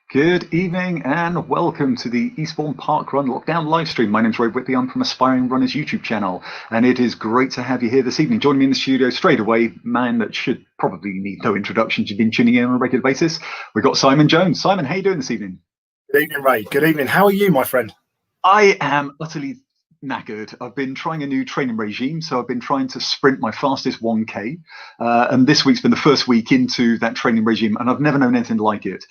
Good evening and welcome to the Eastbourne Parkrun Lockdown livestream. My name's Ray Whitby. I'm from Aspiring Runners YouTube channel, and it is great to have you here this evening. Joining me in the studio straight away, man that should probably need no introduction. You've been tuning in on a regular basis. We've got Simon Jones. Simon, how are you doing this evening? Good evening, Ray. Good evening. How are you, my friend? I am utterly knackered. I've been trying a new training regime, so I've been trying to sprint my fastest 1K, and this week's been the first week into that training regime, and I've never known anything like it.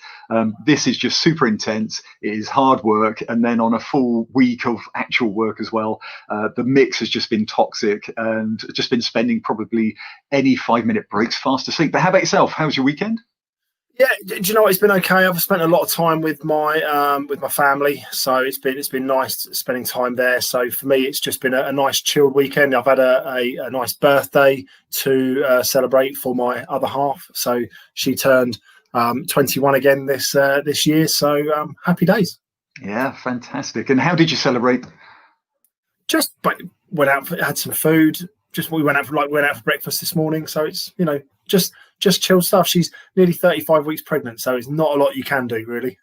This is just super intense. It is hard work, and then on a full week of actual work as well, the mix has just been toxic, and just been spending probably any 5-minute breaks fast asleep. But how about yourself? How's your weekend? Yeah, do you know what? It's been okay. I've spent a lot of time with my family, so it's been nice spending time there. So for me, it's just been a nice chilled weekend. I've had a nice birthday to celebrate for my other half. So she turned 21 again this year. So happy days. Yeah, fantastic. And how did you celebrate? Just went out, had some food. We went out for breakfast this morning. So it's just chill stuff. She's nearly 35 weeks pregnant, so it's not a lot you can do, really.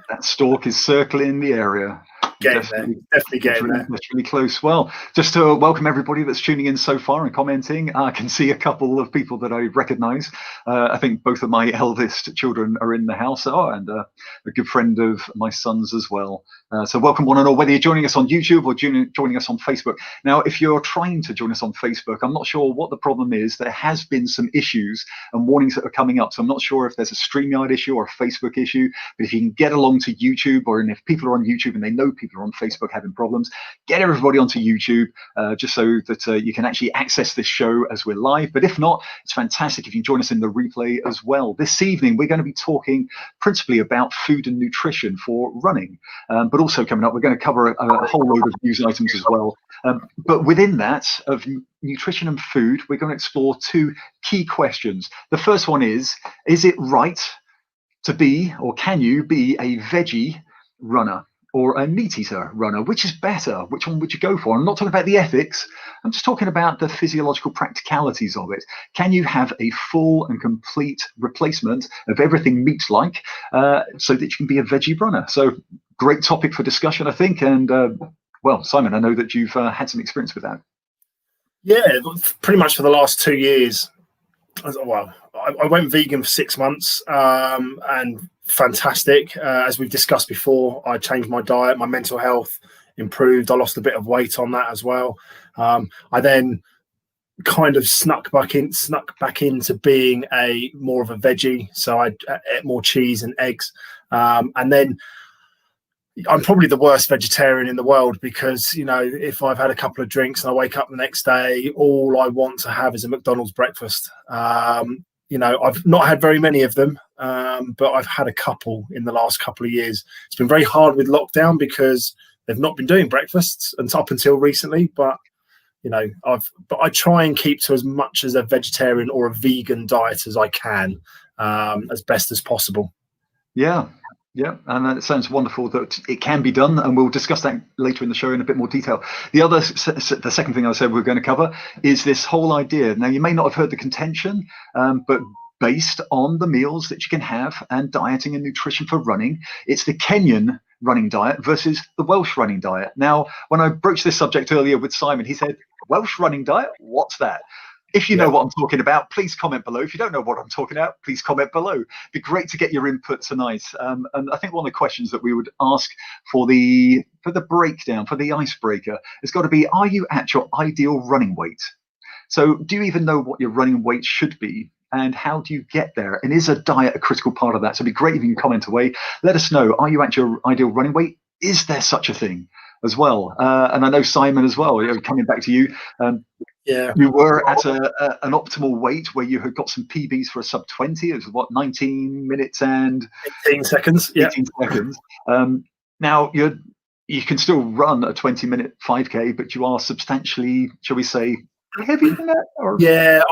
That stork is circling the area. Definitely getting there. That's really close. Well, just to welcome everybody that's tuning in so far and commenting. I can see a couple of people that I recognise. I think both of my eldest children are in the house, and a good friend of my son's as well. So welcome one and all, whether you're joining us on YouTube or joining us on Facebook. Now, if you're trying to join us on Facebook, I'm not sure what the problem is. There has been some issues and warnings that are coming up. So I'm not sure if there's a StreamYard issue or a Facebook issue, but if you can get along to YouTube, and if people are on YouTube and they know people are on Facebook having problems, get everybody onto YouTube, just so that you can actually access this show as we're live. But if not, it's fantastic if you can join us in the replay as well. This evening, we're going to be talking principally about food and nutrition for running. But also coming up, we're going to cover a whole load of news items as well. But within that, of nutrition and food, we're going to explore two key questions. The first one is it right to be, or can you be, a veggie runner or a meat eater runner? Which is better? Which one would you go for? I'm not talking about the ethics. I'm just talking about the physiological practicalities of it. Can you have a full and complete replacement of everything meat-like so that you can be a veggie runner? So great topic for discussion, I think. And well, Simon, I know that you've had some experience with that. Yeah, pretty much for the last 2 years. Well, I went vegan for 6 months, and fantastic. As we've discussed before, I changed my diet, my mental health improved. I lost a bit of weight on that as well. I then kind of snuck back into being more of a veggie. So I ate more cheese and eggs, and then I'm probably the worst vegetarian in the world because, if I've had a couple of drinks and I wake up the next day, all I want to have is a McDonald's breakfast. I've not had very many of them, but I've had a couple in the last couple of years. It's been very hard with lockdown because they've not been doing breakfasts up until recently. But I try and keep to as much as a vegetarian or a vegan diet as I can, as best as possible. Yeah. Yeah, and it sounds wonderful that it can be done, and we'll discuss that later in the show in a bit more detail. The second thing I said we're going to cover is this whole idea. Now, you may not have heard the contention, but based on the meals that you can have and dieting and nutrition for running, it's the Kenyan running diet versus the Welsh running diet. Now, when I broached this subject earlier with Simon, he said, Welsh running diet? What's that? If you know what I'm talking about, please comment below. If you don't know what I'm talking about, please comment below. It'd be great to get your input tonight. And I think one of the questions that we would ask for the breakdown, for the icebreaker, has got to be, are you at your ideal running weight? So do you even know what your running weight should be? And how do you get there? And is a diet a critical part of that? So it'd be great if you can comment away. Let us know, are you at your ideal running weight? Is there such a thing as well? And I know Simon as well, coming back to you. Yeah, you were at an optimal weight where you had got some PBs for a sub 20. It was what, 19 minutes and 18 seconds. 18 seconds. Now you can still run a 20-minute 5K, but you are substantially, shall we say, heavier than that? Or? Yeah,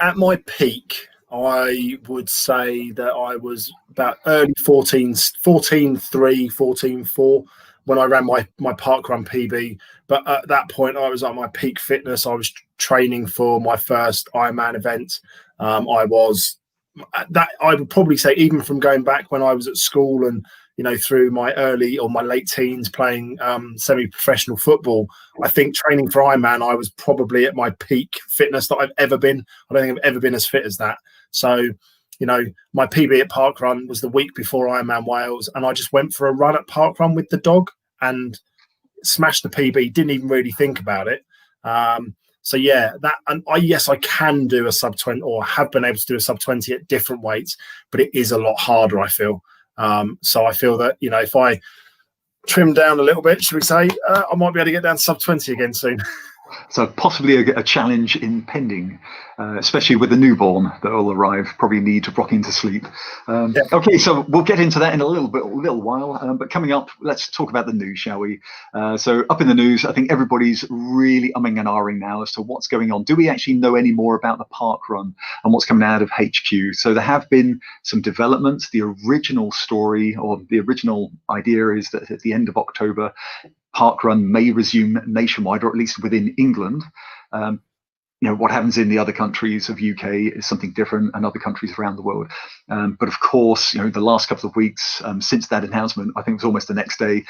at my peak, I would say that I was about early 14.3, 14.4 when I ran my parkrun PB. But at that point, I was at my peak fitness. I was training for my first Ironman event. I was that I would probably say, even from going back when I was at school and, you know, through my early or my late teens playing semi-professional football, I think training for Ironman, I was probably at my peak fitness that I've ever been. I don't think I've ever been as fit as that. So, you know, my PB at parkrun was the week before Ironman Wales, and I just went for a run at parkrun with the dog and smashed the PB. Didn't even really think about it. So yeah, yes, I can do a sub 20, or have been able to do a sub 20 at different weights, but it is a lot harder, I feel. So I feel that, you know, if I trim down a little bit, should we say, I might be able to get down to sub 20 again soon. So possibly a challenge impending, especially with the newborn that will arrive, probably need to rock into sleep. Okay, so we'll get into that in a little while. But coming up, let's talk about the news, shall we? So up in the news, I think everybody's really umming and ahhing now as to what's going on. Do we actually know any more about the parkrun and what's coming out of HQ? So there have been some developments. The original story, or the original idea, is that at the end of October, parkrun may resume nationwide, or at least within England. You know, what happens in the other countries of UK is something different, and other countries around the world. But of course, you know, the last couple of weeks since that announcement, I think it was almost the next day,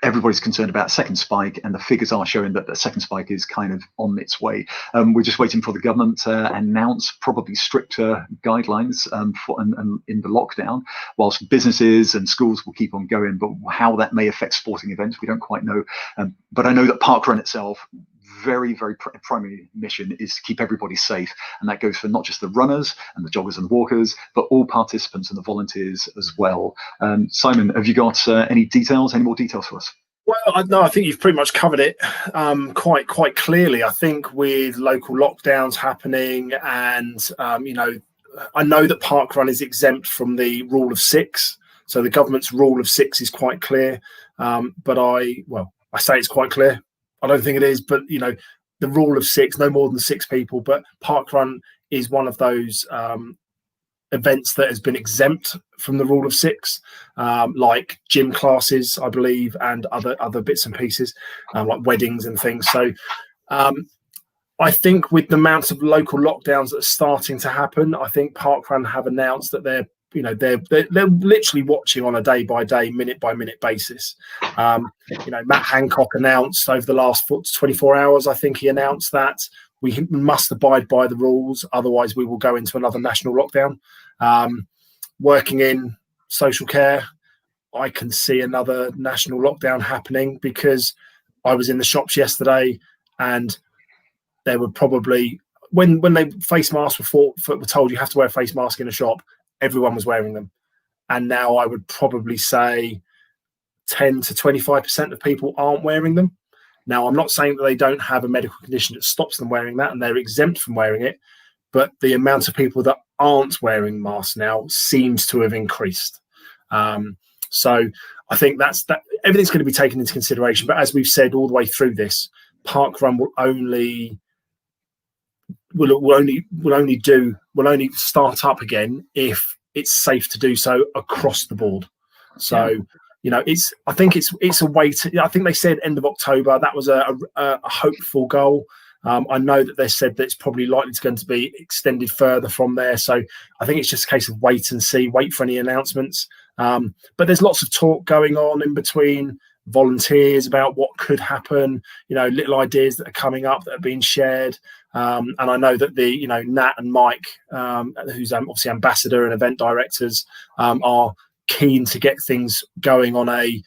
everybody's concerned about a second spike, and the figures are showing that the second spike is kind of on its way. We're just waiting for the government to announce probably stricter guidelines in the lockdown, whilst businesses and schools will keep on going. But how that may affect sporting events, we don't quite know. But I know that parkrun itself, very, very primary mission is to keep everybody safe, and that goes for not just the runners and the joggers and the walkers, but all participants and the volunteers as well. Simon, have you got any more details for us? Well, no, I think you've pretty much covered it quite clearly. I think with local lockdowns happening, and you know, I know that parkrun is exempt from the rule of 6, so the government's rule of 6 is quite clear. But I say it's quite clear. I don't think it is, but you know, the rule of 6, no more than 6 people. But parkrun is one of those events that has been exempt from the rule of 6, like gym classes, I believe, and other bits and pieces, like weddings and things. So I think with the amounts of local lockdowns that are starting to happen, I think parkrun have announced that they're literally watching on a day by day, minute by minute basis. You know, Matt Hancock announced over the last 24 hours, I think he announced that we must abide by the rules, otherwise we will go into another national lockdown. Working in social care, I can see another national lockdown happening, because I was in the shops yesterday, and there were probably, when they face masks were told you have to wear a face mask in a shop, everyone was wearing them. And now I would probably say 10 to 25% of people aren't wearing them. Now, I'm not saying that they don't have a medical condition that stops them wearing that and they're exempt from wearing it, but the amount of people that aren't wearing masks now seems to have increased. So I think that everything's going to be taken into consideration. But as we've said all the way through this, parkrun will only start up again if it's safe to do so across the board. So, you know, I think it's a way to. I think they said end of October. That was a hopeful goal. I know that they said that it's probably going to be extended further from there. So I think it's just a case of wait and see, wait for any announcements. But there's lots of talk going on in between volunteers about what could happen, you know, little ideas that are coming up that are being shared. And I know that Nat and Mike, who's obviously ambassador and event directors, are keen to get things going on a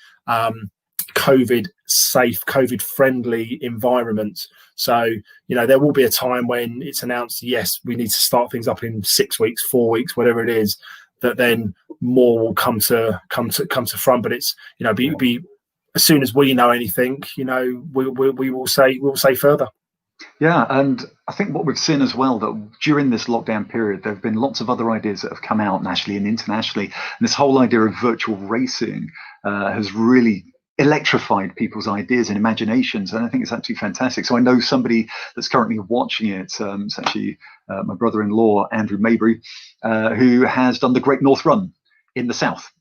COVID safe, COVID friendly environment. So, you know, there will be a time when it's announced, yes, we need to start things up in 6 weeks, 4 weeks, whatever it is, that then more will come to front. But it's, you know, be as soon as we know anything, you know, we'll say further. Yeah, and I think what we've seen as well, that during this lockdown period, there have been lots of other ideas that have come out nationally and internationally. And this whole idea of virtual racing has really electrified people's ideas and imaginations, and I think it's absolutely fantastic. So I know somebody that's currently watching it. It's actually my brother-in-law, Andrew Maybury, who has done the Great North Run in the south.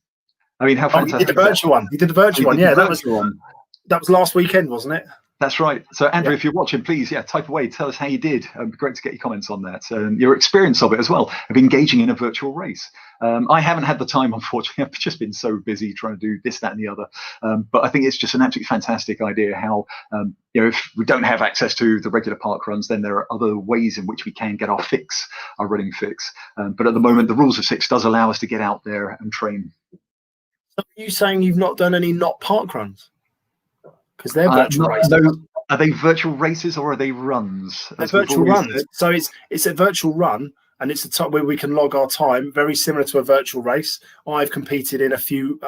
I mean, how fantastic! He did the virtual one. Yeah, that was last weekend, wasn't it? That's right. So, Andrew, Yeah. if you're watching, please, type away. Tell us how you did. It'd be great to get your comments on that and your experience of it as well, of engaging in a virtual race. I haven't had the time, unfortunately. I've just been so busy trying to do this, that, and the other. But I think it's just an absolutely fantastic idea how, if we don't have access to the regular park runs, then there are other ways in which we can get our fix, our running fix. But at the moment, the rules of 6 does allow us to get out there and train. So are you saying you've not done any not park runs? Because they're virtual races. No, are they virtual races or are they runs? They're virtual runs. So it's a virtual run, and it's a time where we can log our time, very similar to a virtual race. I've competed in a few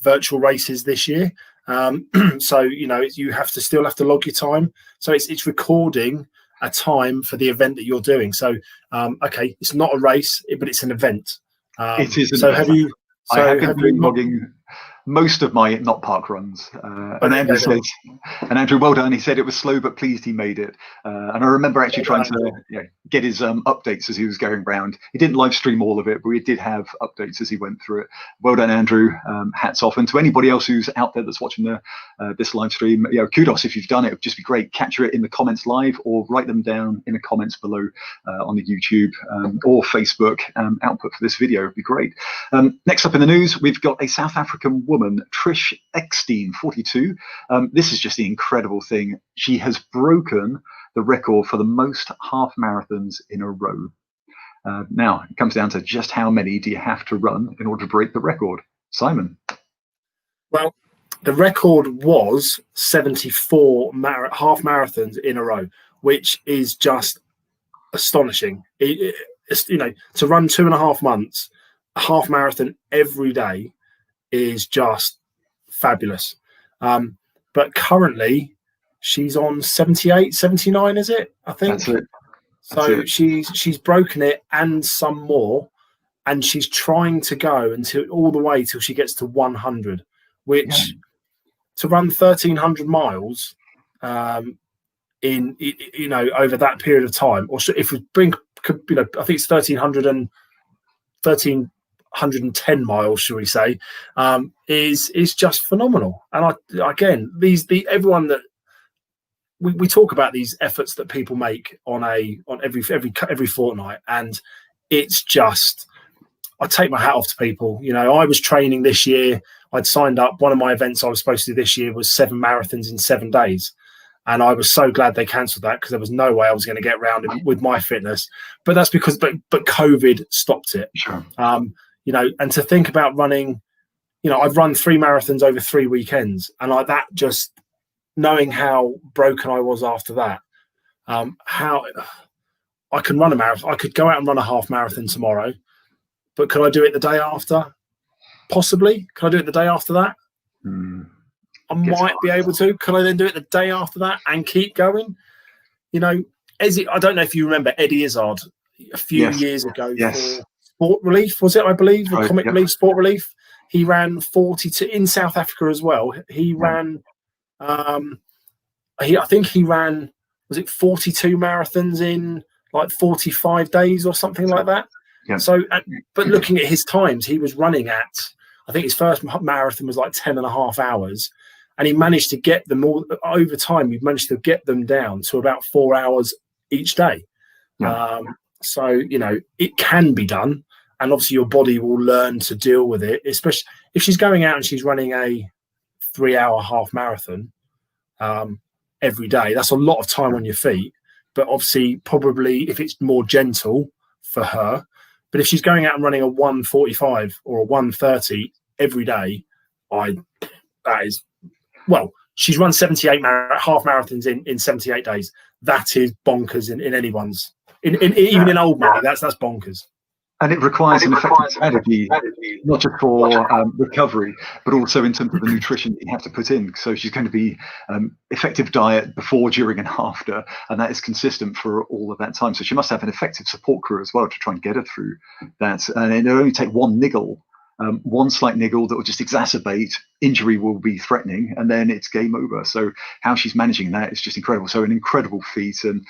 virtual races this year. So you still have to log your time. So it's recording a time for the event that you're doing. So okay, it's not a race, but it's an event. It is. So have you? So I have been logging most of my not park runs. And Andrew, well done. He said it was slow, but pleased he made it. And I remember actually trying to get his updates as he was going round. He didn't live stream all of it, but we did have updates as he went through it. Well done, Andrew. Hats off. And to anybody else who's out there that's watching this live stream, kudos if you've done it. It would just be great. Capture it in the comments live or write them down in the comments below on the YouTube or Facebook output for this video. It would be great. Next up in the news, we've got a South African woman, Trish Eckstein, 42. This is just the incredible thing. She has broken the record for the most half marathons in a row. Now, it comes down to just how many do you have to run in order to break the record? Simon? Well, the record was 74 half marathons in a row, which is just astonishing. It's, to run 2.5 months, a half marathon every day is just fabulous. But currently she's on 78, 79, is it? I think. That's it. So she's broken it and some more, and she's trying to go all the way till she gets to 100, which to run 1,300 miles in over that period of time, or if we bring, I think it's 1,310 miles, should we say, is just phenomenal. And everyone that we talk about these efforts that people make on every fortnight, and it's just, I take my hat off to people. I was training this year. I'd signed up. One of my events I was supposed to do this year was 7 marathons in 7 days. And I was so glad they cancelled that, because there was no way I was going to get around it with my fitness. But that's because, but COVID stopped it. Sure. And to think about running, I've run 3 marathons over 3 weekends, and like that, just knowing how broken I was after that, how I can run a marathon. I could go out and run a half marathon tomorrow, but could I do it the day after? Possibly. Can I do it the day after that? I might be able to. Can I then do it the day after that and keep going? I don't know if you remember Eddie Izzard a few years ago for Sport Relief, was it? I believe the Comic Relief, Sport Relief. He ran 42 in South Africa as well. He ran. I think he ran. Was it 42 marathons in like 45 days or something like that? Yeah. So, but looking at his times, he was running at, I think his first marathon was like 10.5 hours. And he managed to get them all over time. He managed to get them down to about 4 hours each day. Yeah. So, it can be done. And obviously your body will learn to deal with it, especially if she's going out and she's running a 3-hour half marathon every day. That's a lot of time on your feet. But obviously, probably if it's more gentle for her. But if she's going out and running a 1:45 or a 1:30 every day, she's run 78 half marathons in 78 days. That is bonkers in anyone's, even in old money. That's bonkers. And it requires an effective strategy, not just for recovery, but also in terms of the nutrition that you have to put in. So she's going to be effective diet before, during, and after, and that is consistent for all of that time. So she must have an effective support crew as well to try and get her through that. And it'll only take one niggle. One slight niggle that will just exacerbate, injury will be threatening, and then it's game over. So how she's managing that is just incredible. So an incredible feat, and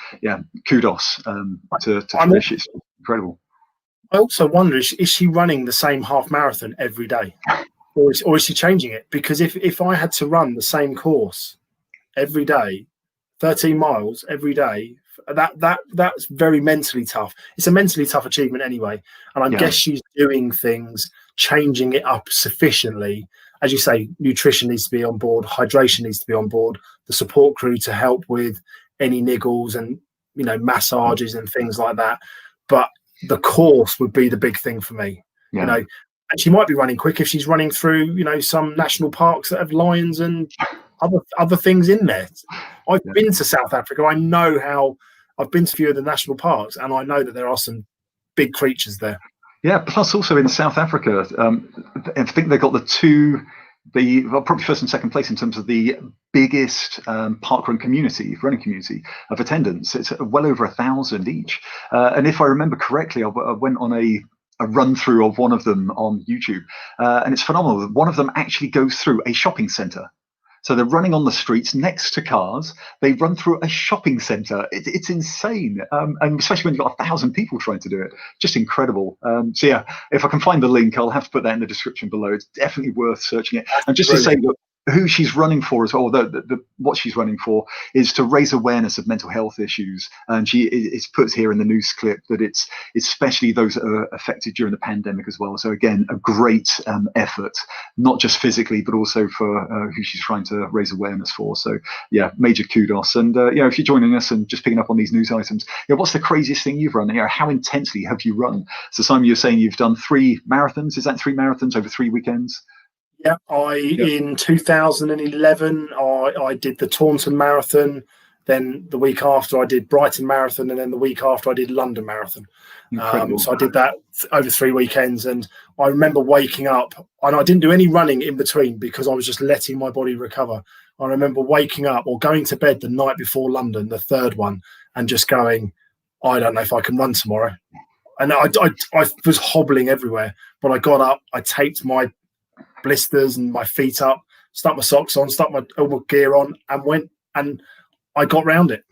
kudos to Trish. It's incredible. I also wonder, is she running the same half marathon every day, or is she changing it? Because if I had to run the same course every day, 13 miles every day. That's very mentally tough. It's a mentally tough achievement anyway. And I guess she's doing things, changing it up sufficiently. As you say, nutrition needs to be on board, hydration needs to be on board, the support crew to help with any niggles and, you know, massages and things like that. But the course would be the big thing for me, you know. And she might be running quick if she's running through, you know, some national parks that have lions and other things in there. I've been to South Africa. I know how. I've been to a few of the national parks, and I know that there are some big creatures there. Yeah. Plus, also in South Africa, I think they've got probably first and second place in terms of the biggest parkrun community, running community of attendance. It's well over 1,000 each. And if I remember correctly, I went on a run through of one of them on YouTube, and it's phenomenal. One of them actually goes through a shopping centre. So they're running on the streets next to cars. They run through a shopping centre. It's insane, and especially when you've got 1,000 people trying to do it, just incredible. So yeah, if I can find the link, I'll have to put that in the description below. It's definitely worth searching it. And just to say that who she's running for as well, what she's running for is to raise awareness of mental health issues. And it's put here in the news clip that it's especially those that are affected during the pandemic as well. So again, a great effort, not just physically, but also for who she's trying to raise awareness for. So yeah, major kudos. And you know, if you're joining us and just picking up on these news items, you know, what's the craziest thing you've run? You know, how intensely have you run? So Simon, you're saying you've done 3 marathons. Is that 3 marathons over 3 weekends? Yeah, in 2011, I did the Taunton Marathon. Then the week after, I did Brighton Marathon, and then the week after, I did London Marathon. So I did that over 3 weekends, and I remember waking up, and I didn't do any running in between because I was just letting my body recover. I remember waking up or going to bed the night before London, the third one, and just going, I don't know if I can run tomorrow. And I was hobbling everywhere, but I got up, I taped my blisters and my feet up, stuck my socks on, stuck my elbow gear on, and went, and I got round it.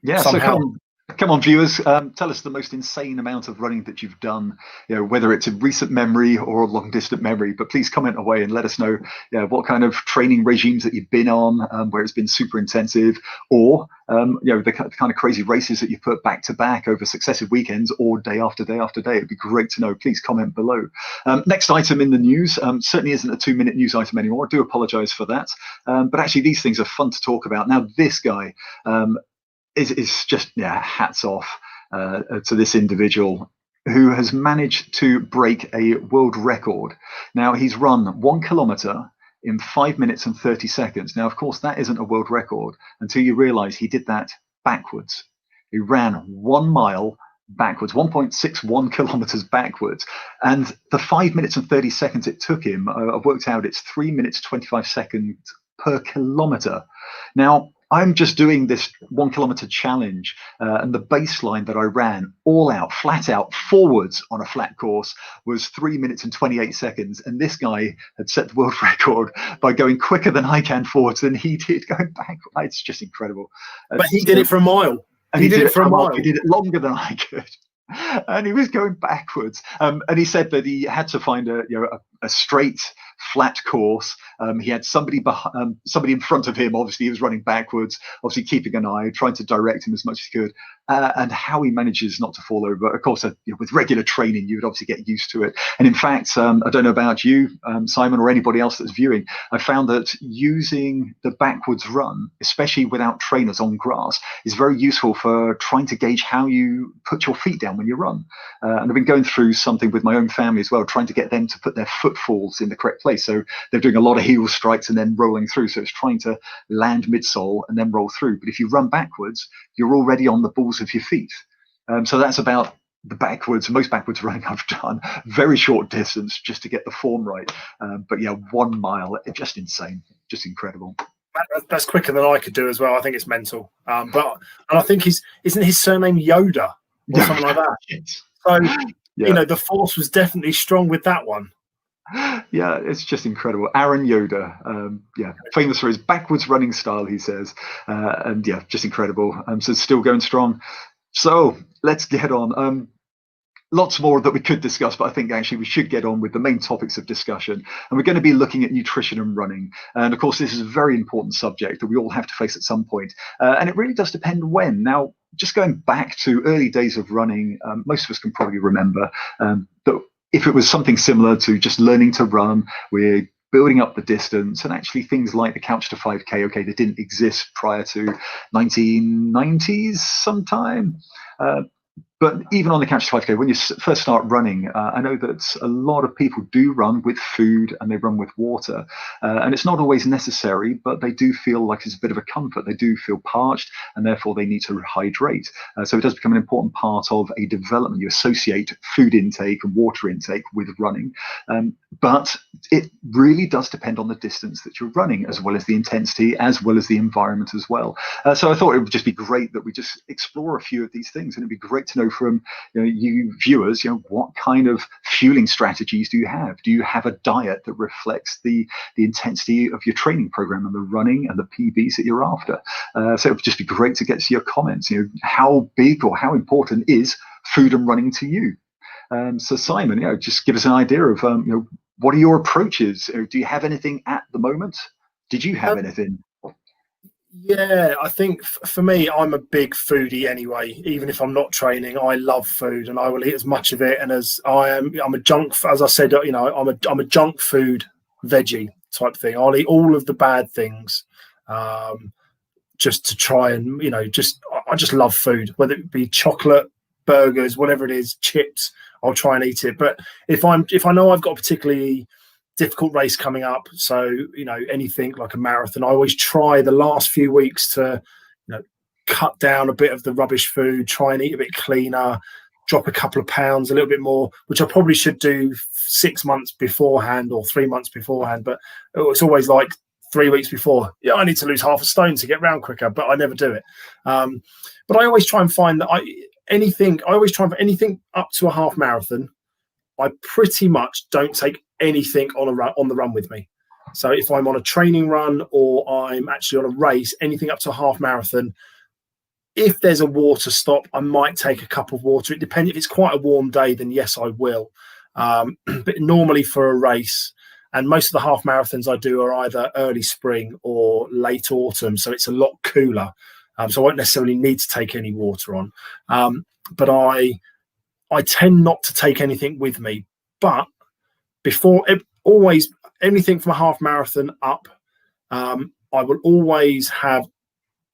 Yeah, somehow. So come on, viewers, tell us the most insane amount of running that you've done, you know, whether it's a recent memory or a long distant memory, but please comment away and let us know, you know, what kind of training regimes that you've been on, where it's been super intensive, or you know, the kind of crazy races that you put back to back over successive weekends or day after day after day. It'd be great to know. Please comment below. Next item in the news certainly isn't a 2-minute news item anymore. I do apologize for that, but actually these things are fun to talk about. Now this guy is just, yeah, hats off to this individual who has managed to break a world record. Now he's run 1 kilometer in 5 minutes and 30 seconds. Now, of course, that isn't a world record until you realize he did that backwards. He ran 1 mile backwards, 1.61 kilometers backwards. And the 5 minutes and 30 seconds it took him, I've worked out it's 3 minutes, 25 seconds per kilometer. Now, I'm just doing this 1 kilometer challenge, and the baseline that I ran all out, flat out, forwards on a flat course was 3 minutes and 28 seconds. And this guy had set the world record by going quicker than I can forwards than he did going back. It's just incredible. But he did it for a mile. And he did it for a mile. He did it longer than I could. And he was going backwards. And he said that he had to find a straight, flat course. He had somebody in front of him. Obviously, he was running backwards, obviously keeping an eye, trying to direct him as much as he could. And how he manages not to fall over. Of course, with regular training, you would obviously get used to it. And in fact, I don't know about you, Simon, or anybody else that's viewing, I found that using the backwards run, especially without trainers on grass, is very useful for trying to gauge how you put your feet down when you run. And I've been going through something with my own family as well, trying to get them to put their footfalls in the correct place. So they're doing a lot of heel strikes and then rolling through. So it's trying to land midsole and then roll through. But if you run backwards, you're already on the balls of your feet. So that's about the most backwards running I've done. Very short distance just to get the form right. But yeah, 1 mile, just insane, just incredible. That's quicker than I could do as well. I think it's mental. And I think isn't his surname Yoda or something like that? So, yeah. You know, the force was definitely strong with that one. Yeah, it's just incredible. Aaron Yoda, yeah, famous for his backwards running style, he says. And yeah, just incredible. So still going strong. So let's get on. lots more that we could discuss, but I think actually we should get on with the main topics of discussion. And we're going to be looking at nutrition and running. And of course, this is a very important subject that we all have to face at some point. And it really does depend when. Now, just going back to early days of running, most of us can probably remember that if it was something similar to just learning to run, we're building up the distance, and actually things like the couch to 5K, okay, they didn't exist prior to 1990s sometime. But even on the couch to 5K, when you first start running, I know that a lot of people do run with food and they run with water. And it's not always necessary, but they do feel like it's a bit of a comfort. They do feel parched and therefore they need to hydrate. So it does become an important part of a development. You associate food intake and water intake with running. But it really does depend on the distance that you're running, as well as the intensity, as well as the environment as well. So I thought it would just be great that we just explore a few of these things, and it'd be great to know from you viewers, what kind of fueling strategies do you have? Do you have a diet that reflects the intensity of your training program and the running and the PBs that you're after? So it would just be great to get to your comments. How big or how important is food and running to you? So Simon, just give us an idea of what are your approaches? Do you have anything at the moment? Did you have anything? Yeah, I think for me, I'm a big foodie anyway. Even if I'm not training, I love food and I will eat as much of it. And as I'm a junk, as I said, I'm a junk food veggie type thing. I'll eat all of the bad things, just to try and I just love food, whether it be chocolate, burgers, whatever it is, chips. I'll try and eat it. But if I know I've got a particularly difficult race coming up, so anything like a marathon, I always try the last few weeks to cut down a bit of the rubbish food, try and eat a bit cleaner, drop a couple of pounds, a little bit more, which I probably should do 6 months beforehand or 3 months beforehand, but it's always like 3 weeks before. I need to lose half a stone to get round quicker, but I never do it. But I always try and find that anything up to a half marathon, I pretty much don't take anything on the run with me. So if I'm on a training run or I'm actually on a race, anything up to a half marathon, if there's a water stop, I might take a cup of water. It depends. If it's quite a warm day, then yes, I will. But normally for a race, and most of the half marathons I do are either early spring or late autumn, so it's a lot cooler. So I won't necessarily need to take any water on. But I tend not to take anything with me. But always anything from a half marathon up, I will always have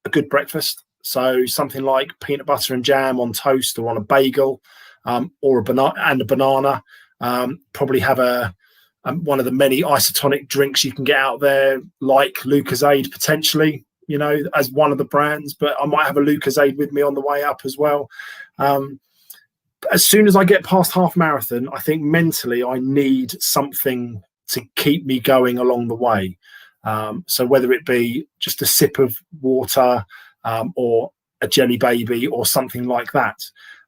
a good breakfast. So something like peanut butter and jam on toast or on a bagel, or a banana. Probably have one of the many isotonic drinks you can get out there, like Lucozade potentially, as one of the brands. But I might have a Lucozade with me on the way up as well. As soon as I get past half marathon, I think mentally I need something to keep me going along the way. So whether it be just a sip of water, or a jelly baby or something like that.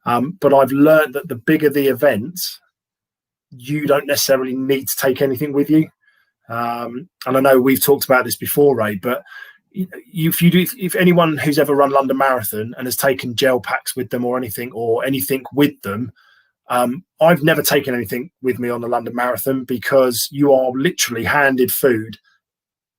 But I've learned that the bigger the event, you don't necessarily need to take anything with you. And I know we've talked about this before, Ray, but if anyone who's ever run London Marathon and has taken gel packs with them or anything with them, I've never taken anything with me on the London Marathon, because you are literally handed food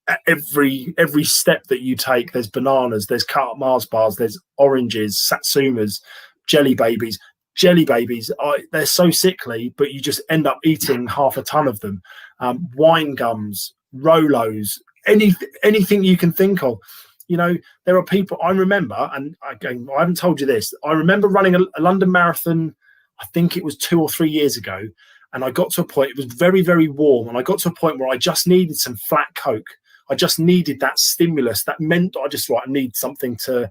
at every step that you take. There's bananas, there's cut up Mars bars, there's oranges, satsumas, jelly babies. They're so sickly, but you just end up eating half a ton of them. Wine gums, Rolos, anything you can think of. There are people, I remember, and again, I haven't told you this, I remember running a London Marathon, I think it was 2 or 3 years ago, and I got to a point, it was very, very warm, and I got to a point where I just needed some flat Coke. I just needed that stimulus. That meant I just I need something I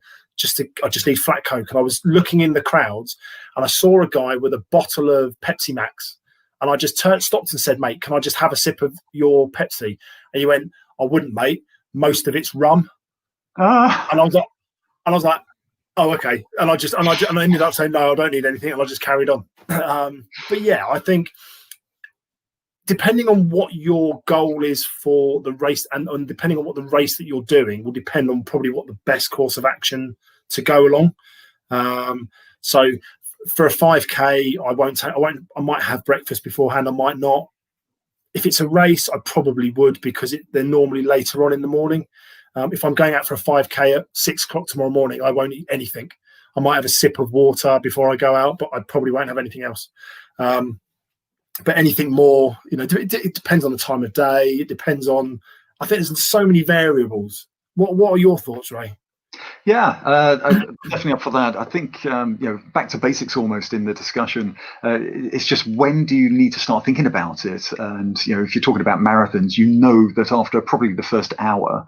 just need flat Coke. And I was looking in the crowds and I saw a guy with a bottle of Pepsi Max, and I just stopped and said, "Mate, can I just have a sip of your Pepsi?" And he went, "I wouldn't, mate. Most of it's rum." And I was like, "Oh, okay." And I ended up saying, "No, I don't need anything." And I just carried on. But yeah, I think depending on what your goal is for the race, and depending on what the race that you're doing, will depend on probably what the best course of action to go along. So For a 5K, I might have breakfast beforehand. I might not. If it's a race, I probably would, because they're normally later on in the morning. If I'm going out for a 5K at 6 o'clock tomorrow morning, I won't eat anything. I might have a sip of water before I go out, but I probably won't have anything else. But anything more, it depends on the time of day. It depends on, I think there's so many variables. What are your thoughts, Ray? Yeah, definitely up for that. I think, back to basics almost in the discussion. It's just, when do you need to start thinking about it? And, if you're talking about marathons, that after probably the first hour,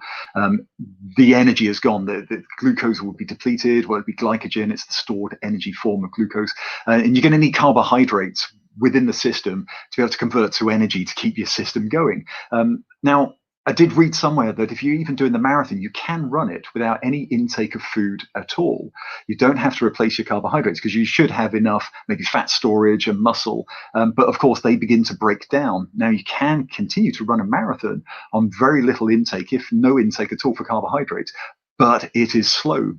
the energy is gone. The glucose will be depleted, whether it be glycogen, it's the stored energy form of glucose. And you're going to need carbohydrates within the system to be able to convert to energy to keep your system going. Now, I did read somewhere that if you're even doing the marathon, you can run it without any intake of food at all. You don't have to replace your carbohydrates, because you should have enough, maybe fat storage and muscle. But of course, they begin to break down. Now, you can continue to run a marathon on very little intake, if no intake at all for carbohydrates, but it is slow.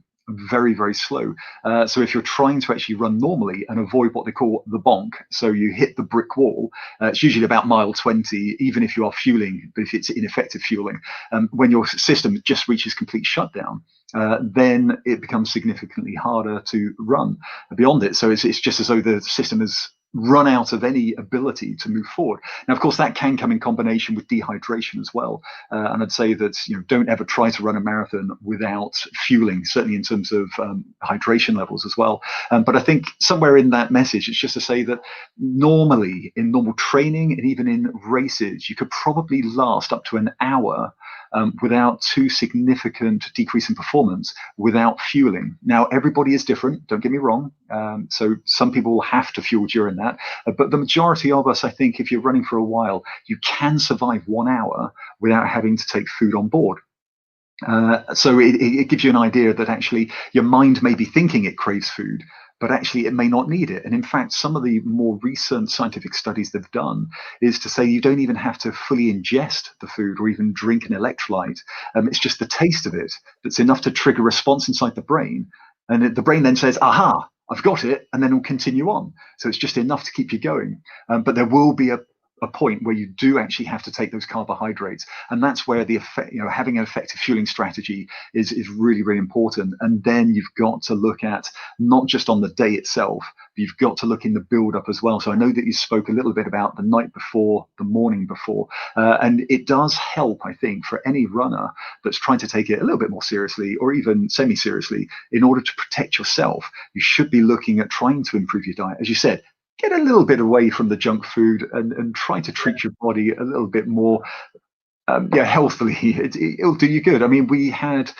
Very, very slow. So if you're trying to actually run normally and avoid what they call the bonk, so you hit the brick wall, it's usually about mile 20, even if you are fueling, but if it's ineffective fueling, when your system just reaches complete shutdown, then it becomes significantly harder to run beyond it. So it's just as though the system has run out of any ability to move forward. Now, of course, that can come in combination with dehydration as well. And I'd say that, don't ever try to run a marathon without fueling, certainly in terms of hydration levels as well. But I think somewhere in that message, it's just to say that normally in normal training and even in races, you could probably last up to an hour without too significant decrease in performance without fueling. Now, everybody is different, don't get me wrong. So some people will have to fuel during that. But the majority of us, I think, if you're running for a while, you can survive 1 hour without having to take food on board. So it gives you an idea that actually your mind may be thinking it craves food, but actually it may not need it. And in fact, some of the more recent scientific studies they've done is to say you don't even have to fully ingest the food or even drink an electrolyte. It's just the taste of it that's enough to trigger a response inside the brain. And the brain then says, aha, I've got it, and then it'll continue on. So it's just enough to keep you going. But there will be a point where you do actually have to take those carbohydrates, and that's where the effect, having an effective fueling strategy is really, really important. And then you've got to look at not just on the day itself, but you've got to look in the build up as well. So I know that you spoke a little bit about the night before, the morning before, and it does help, I think, for any runner that's trying to take it a little bit more seriously or even semi-seriously. In order to protect yourself, you should be looking at trying to improve your diet. As you said, get a little bit away from the junk food and try to treat your body a little bit more healthily. It'll do you good. I mean, we had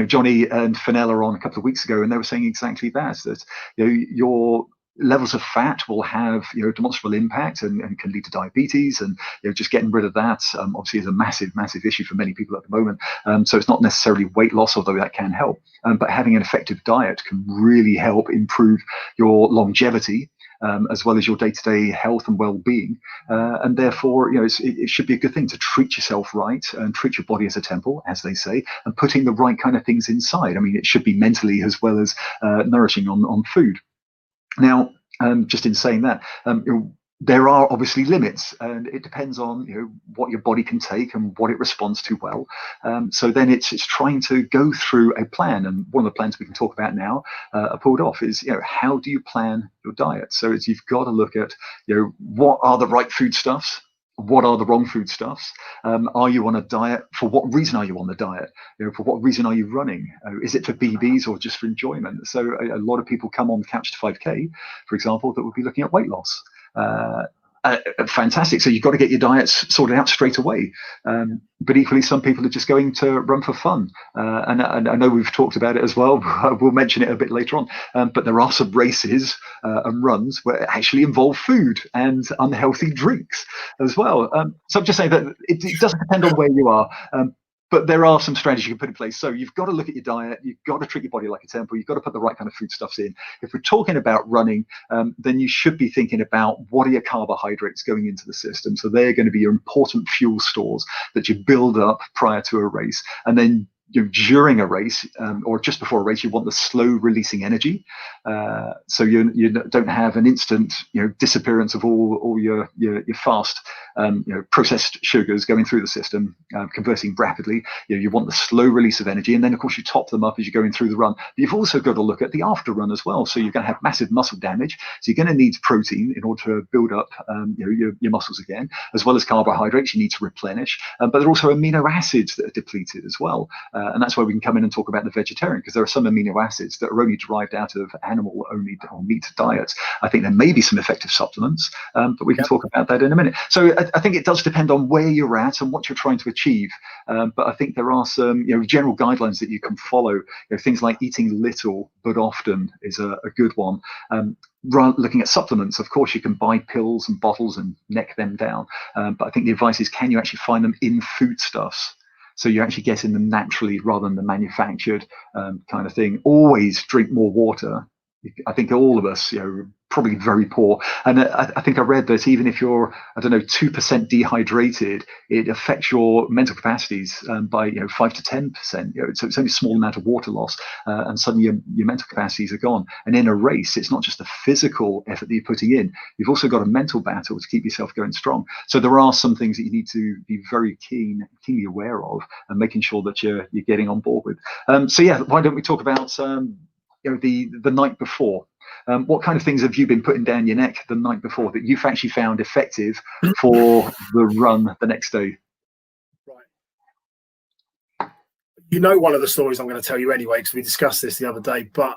Johnny and Fenella on a couple of weeks ago, and they were saying exactly that your levels of fat will have demonstrable impact and can lead to diabetes, and just getting rid of that obviously is a massive issue for many people at the moment. So it's not necessarily weight loss, although that can help, but having an effective diet can really help improve your longevity, as well as your day-to-day health and well-being, and therefore, it should be a good thing to treat yourself right and treat your body as a temple, as they say, and putting the right kind of things inside. I mean, it should be mentally as well as nourishing on food. Now, just in saying that, there are obviously limits, and it depends on what your body can take and what it responds to well. So then it's trying to go through a plan, and one of the plans we can talk about now, pulled off, is how do you plan your diet? So you've got to look at what are the right foodstuffs. What are the wrong foodstuffs? Are you on a diet? For what reason are you on the diet? For what reason are you running? Is it for BBs or just for enjoyment? So a lot of people come on the Couch to 5K, for example, that would be looking at weight loss. Fantastic. So you've got to get your diets sorted out straight away. But equally, some people are just going to run for fun. And I know we've talked about it as well. We'll mention it a bit later on. But there are some races and runs where it actually involve food and unhealthy drinks as well. So I'm just saying that it doesn't depend on where you are. But there are some strategies you can put in place. So you've got to look at your diet. You've got to treat your body like a temple. You've got to put the right kind of foodstuffs in. If we're talking about running, then you should be thinking about what are your carbohydrates going into the system. So they're going to be your important fuel stores that you build up prior to a race. And then during a race or just before a race, you want the slow releasing energy, so you don't have an instant disappearance of all your fast processed sugars going through the system, converting rapidly. You want the slow release of energy, and then of course you top them up as you're going through the run. But you've also got to look at the after run as well. So you're going to have massive muscle damage, so you're going to need protein in order to build up your muscles again, as well as carbohydrates you need to replenish. But there are also amino acids that are depleted as well. And that's where we can come in and talk about the vegetarian, because there are some amino acids that are only derived out of animal only or meat diets. I think there may be some effective supplements, but we can talk about that in a minute. So I think it does depend on where you're at and what you're trying to achieve. But I think there are some general guidelines that you can follow. Things like eating little but often is a good one. Looking at supplements, of course, you can buy pills and bottles and neck them down. But I think the advice is, can you actually find them in foodstuffs? So you're actually getting them naturally rather than the manufactured kind of thing. Always drink more water. I think all of us, probably very poor. And I think I read that even if you're, 2% dehydrated, it affects your mental capacities by 5 to 10%. So it's only a small amount of water loss, and suddenly your mental capacities are gone. And in a race, it's not just the physical effort that you're putting in. You've also got a mental battle to keep yourself going strong. So there are some things that you need to be very keenly aware of, and making sure that you're getting on board with. So yeah, why don't we talk about the night before? What kind of things have you been putting down your neck the night before that you've actually found effective for the run the next day? Right. One of the stories I'm going to tell you anyway, because we discussed this the other day, but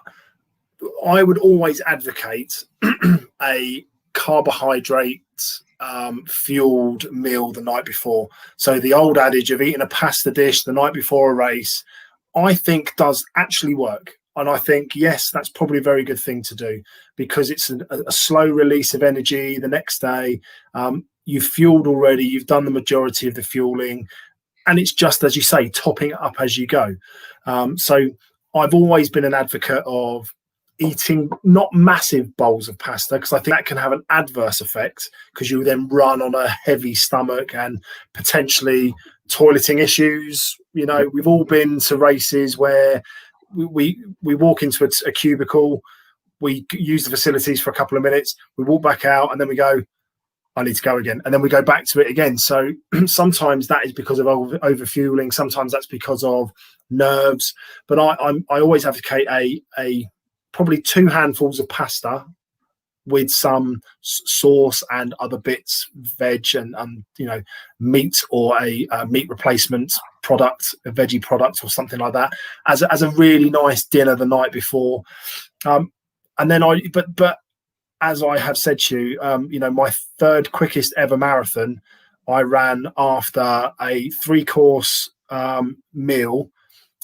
I would always advocate a carbohydrate fueled meal the night before. So the old adage of eating a pasta dish the night before a race, I think does actually work. And I think, yes, that's probably a very good thing to do, because it's a slow release of energy the next day. You've fueled already. You've done the majority of the fueling. And it's just, as you say, topping it up as you go. So I've always been an advocate of eating not massive bowls of pasta, because I think that can have an adverse effect, because you then run on a heavy stomach and potentially toileting issues. We've all been to races where we walk into a cubicle, we use the facilities for a couple of minutes, we walk back out, and then we go, I need to go again, and then we go back to it again. So sometimes that is because of overfueling, sometimes that's because of nerves. But I always advocate a probably 2 handfuls of pasta with some sauce and other bits, veg and meat, or a meat replacement product, a veggie product or something like that, as a really nice dinner the night before. And then but as I have said to you, my third quickest ever marathon, I ran after a 3-course meal.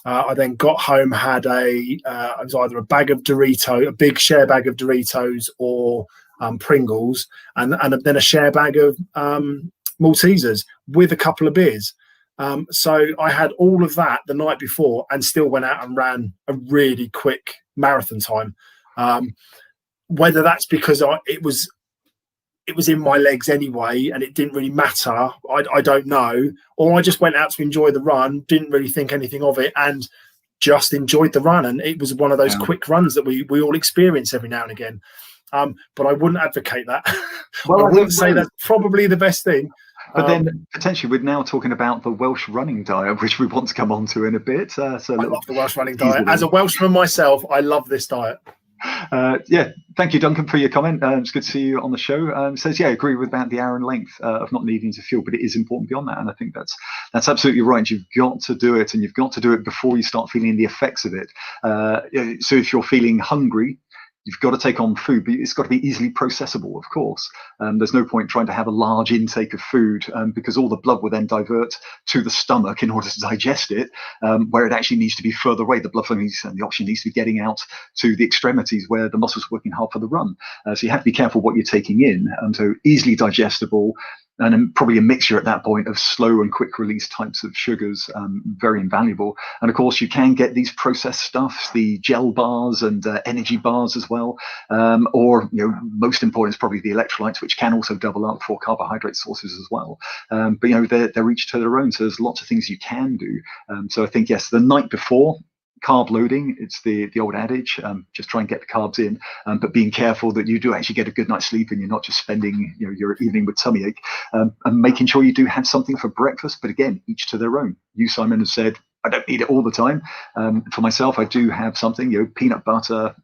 I then got home, had it was either a bag of Doritos, a big share bag of Doritos, or Pringles, and then a share bag of Maltesers with a couple of beers. So I had all of that the night before, and still went out and ran a really quick marathon time. Whether that's because it was in my legs anyway, and it didn't really matter, I don't know. Or I just went out to enjoy the run, didn't really think anything of it, and just enjoyed the run. And it was one of those quick runs that we all experience every now and again. But I wouldn't advocate that. Well, I wouldn't say that's probably the best thing. But then potentially we're now talking about the Welsh running diet, which we want to come on to in a bit. I love the Welsh running diet. As a Welshman myself, I love this diet. Thank you, Duncan, for your comment. It's good to see you on the show. Says, I agree with about the hour and length of not needing to fuel, but it is important beyond that. And I think that's absolutely right. You've got to do it, and you've got to do it before you start feeling the effects of it. So if you're feeling hungry, you've got to take on food, but it's got to be easily processable, of course. There's no point trying to have a large intake of food because all the blood will then divert to the stomach in order to digest it, where it actually needs to be further away. The blood flow and the oxygen needs to be getting out to the extremities where the muscles are working hard for the run. So you have to be careful what you're taking in. So easily digestible, and then probably a mixture at that point of slow and quick release types of sugars, very invaluable. And of course, you can get these processed stuffs, the gel bars and energy bars as well, or most important is probably the electrolytes, which can also double up for carbohydrate sources as well. But they're each to their own, so there's lots of things you can do. So I think, yes, the night before, carb loading, it's the old adage, just try and get the carbs in, but being careful that you do actually get a good night's sleep and you're not just spending your evening with tummy ache, and making sure you do have something for breakfast. But again, each to their own. You, Simon, have said I don't need it all the time. For myself, I do have something, peanut butter,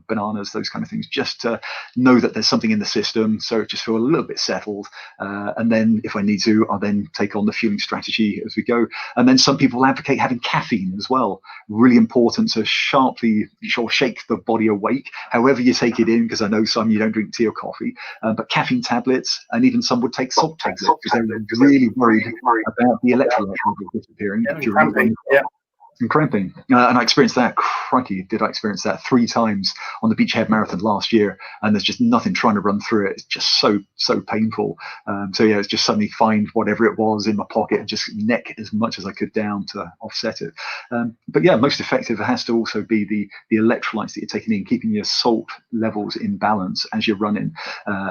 bananas, those kind of things, just to know that there's something in the system, so just feel a little bit settled. And then if I need to, I'll then take on the fueling strategy as we go. And then some people advocate having caffeine as well. Really important to sharply shake the body awake, however you take it in, because I know some you don't drink tea or coffee, but caffeine tablets, and even some would take salt tablets because they're really worried about the electrolyte level disappearing during the and cramping. And I experienced that, crikey, did I experience that 3 times on the Beachhead Marathon last year, and there's just nothing trying to run through it. It's just so painful. So yeah, it's just suddenly find whatever it was in my pocket and just neck as much as I could down to offset it. But yeah, most effective has to also be the electrolytes that you're taking in, keeping your salt levels in balance as you're running,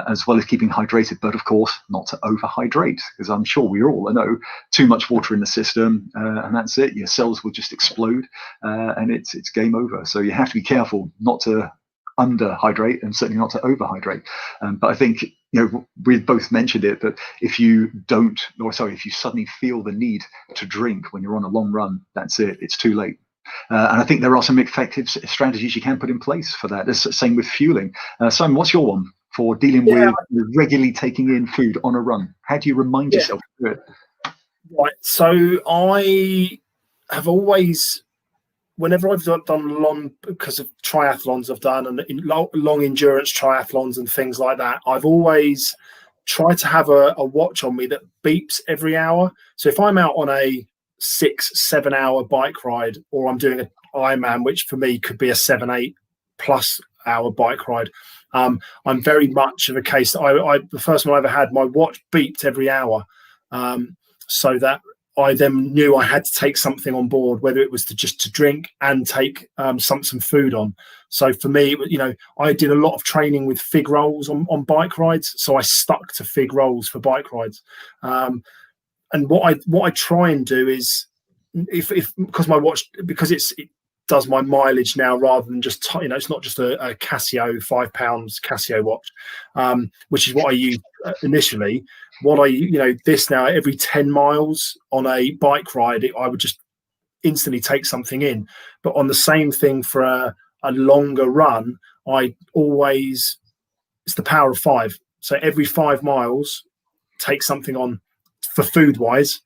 as well as keeping hydrated, but of course not to overhydrate, because I'm sure we all know too much water in the system, and that's it. Your cells will just explode, and it's game over. So you have to be careful not to underhydrate and certainly not to overhydrate. But I think we both mentioned it, that if you suddenly feel the need to drink when you're on a long run, that's it. It's too late. And I think there are some effective strategies you can put in place for that. The same with fueling. Simon, what's your one for dealing with regularly taking in food on a run? How do you remind yourself to do it? Right. So I have always, whenever I've done long, because of triathlons I've done and long endurance triathlons and things like that, I've always tried to have a watch on me that beeps every hour. So if I'm out on a 6-7 hour bike ride, or I'm doing an Ironman, which for me could be a 7-8 plus hour bike ride, I'm very much of a case that the first one I ever had, my watch beeped every hour, so that I then knew I had to take something on board, whether it was to drink and take some food on. So for me, I did a lot of training with fig rolls on bike rides, so I stuck to fig rolls for bike rides. And what I try and do is, because my watch, because it does my mileage now rather than just it's not just a Casio £5 Casio watch, which is what I used initially. What I this now, every 10 miles on a bike ride, I would just instantly take something in. But on the same thing for a longer run, it's the power of 5. So every 5 miles, take something on for food wise.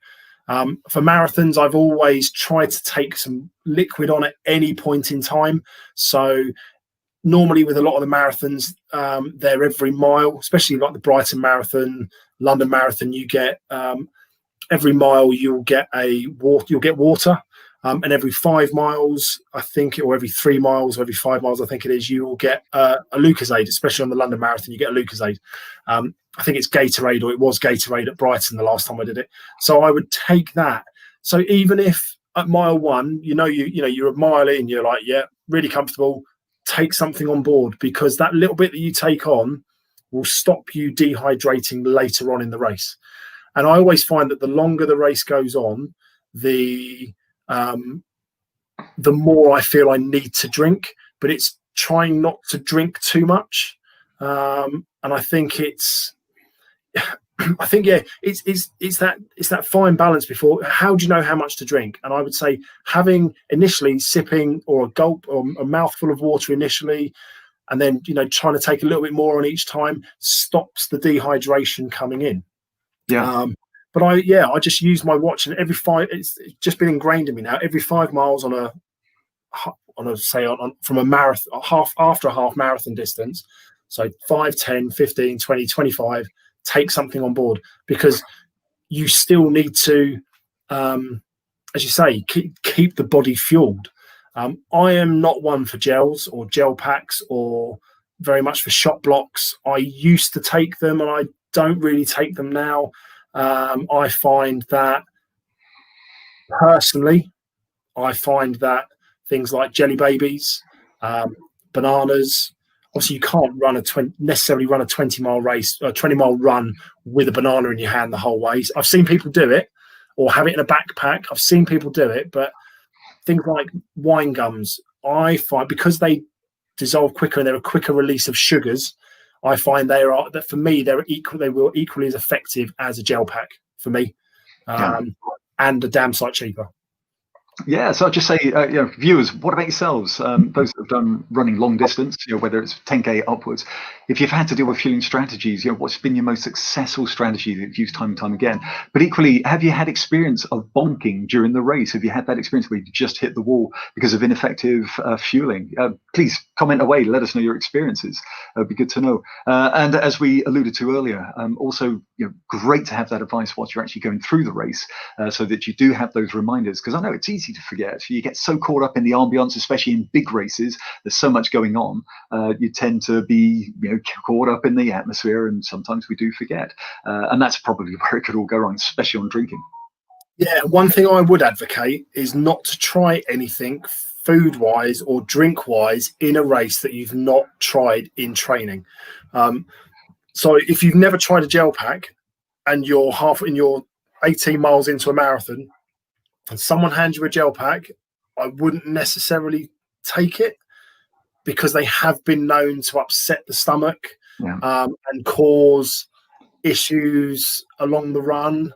For marathons, I've always tried to take some liquid on at any point in time. So normally with a lot of the marathons, they're every mile, especially like the Brighton Marathon, London Marathon, you get every mile you'll get water. And every 5 miles, I think, or every 3 miles, or every 5 miles, I think it is, you will get a Lucozade, especially on the London Marathon, you get a Lucozade. I think it's Gatorade, or it was Gatorade at Brighton the last time I did it. So I would take that. So even if at mile 1, you're a mile in, you're like, yeah, really comfortable, take something on board, because that little bit that you take on will stop you dehydrating later on in the race. And I always find that the longer the race goes on, the more I feel I need to drink, but it's trying not to drink too much. And I think it's that fine balance before. How do you know how much to drink? And I would say having initially sipping or a gulp or a mouthful of water initially, and then trying to take a little bit more on each time, stops the dehydration coming in. But I just use my watch, and every 5, it's just been ingrained in me now. Every 5 miles from a marathon, after a half marathon distance, so 5, 10, 15, 20, 25, take something on board, because you still need to, as you say, keep the body fueled. I am not one for gels or gel packs, or very much for shot blocks. I used to take them, and I don't really take them now. I find that personally, things like jelly babies, bananas. Obviously, you can't necessarily run a 20-mile race, a 20-mile run with a banana in your hand the whole way. I've seen people do it, or have it in a backpack. I've seen people do it, but things like wine gums, I find, because they dissolve quicker and they're a quicker release of sugars, I find that for me they were equally as effective as a gel pack for me, and a damn sight cheaper. Yeah, so I'd just say, viewers, what about yourselves? Those that have done running long distance, whether it's 10K upwards, if you've had to deal with fueling strategies, what's been your most successful strategy that you've used time and time again? But equally, have you had experience of bonking during the race? Have you had that experience where you just hit the wall because of ineffective fueling? Please comment away. Let us know your experiences. It'd be good to know. And as we alluded to earlier, also, great to have that advice whilst you're actually going through the race, so that you do have those reminders. Because I know it's easy to forget. You get so caught up in the ambience, especially in big races. There's so much going on. You tend to be, caught up in the atmosphere, and sometimes we do forget. And that's probably where it could all go wrong, especially on drinking. Yeah, one thing I would advocate is not to try anything food-wise or drink-wise in a race that you've not tried in training. So if you've never tried a gel pack and you're 18 miles into a marathon and someone hands you a gel pack, I wouldn't necessarily take it, because they have been known to upset the stomach, and cause issues along the run.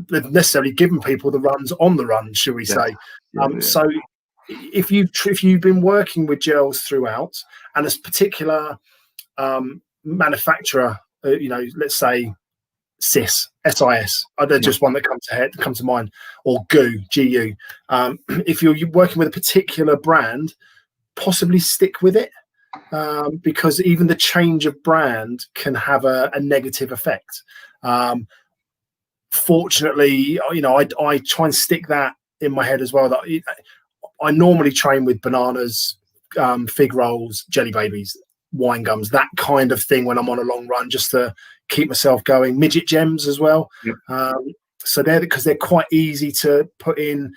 They've necessarily given people the runs on the run, shall we say. So if you've been working with gels throughout, and a particular manufacturer, let's say SIS, they're just one that comes to mind, or GU. If you're working with a particular brand, possibly stick with it, because even the change of brand can have a negative effect. Fortunately, I try and stick that in my head as well, that I normally train with bananas, fig rolls, jelly babies, wine gums, that kind of thing when I'm on a long run, just to keep myself going. Midget gems as well. So because they're quite easy to put in.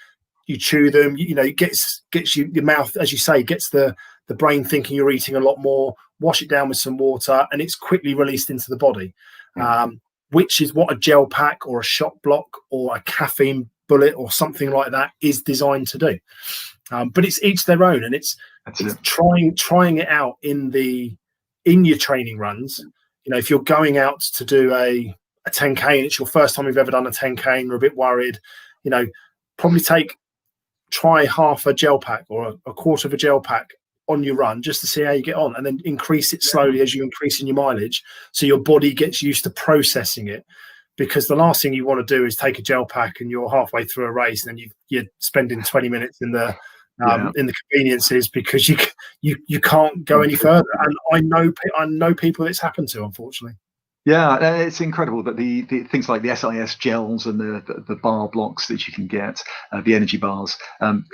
You chew them, it gets your mouth, as you say, gets the brain thinking you're eating a lot more. Wash it down with some water, and it's quickly released into the body, which is what a gel pack or a shot block or a caffeine bullet or something like that is designed to do. But it's each their own, and it's trying it out in your training runs. If you're going out to do a 10K and it's your first time you've ever done a 10K and you're a bit worried, probably try half a gel pack or a quarter of a gel pack on your run, just to see how you get on, and then increase it slowly as you increase in your mileage, so your body gets used to processing it. Because the last thing you want to do is take a gel pack and you're halfway through a race, and then you're spending 20 minutes in the conveniences because you can't go any further. And I know people it's happened to, unfortunately. Yeah, it's incredible that the things like the SIS gels and the bar blocks that you can get, the energy bars,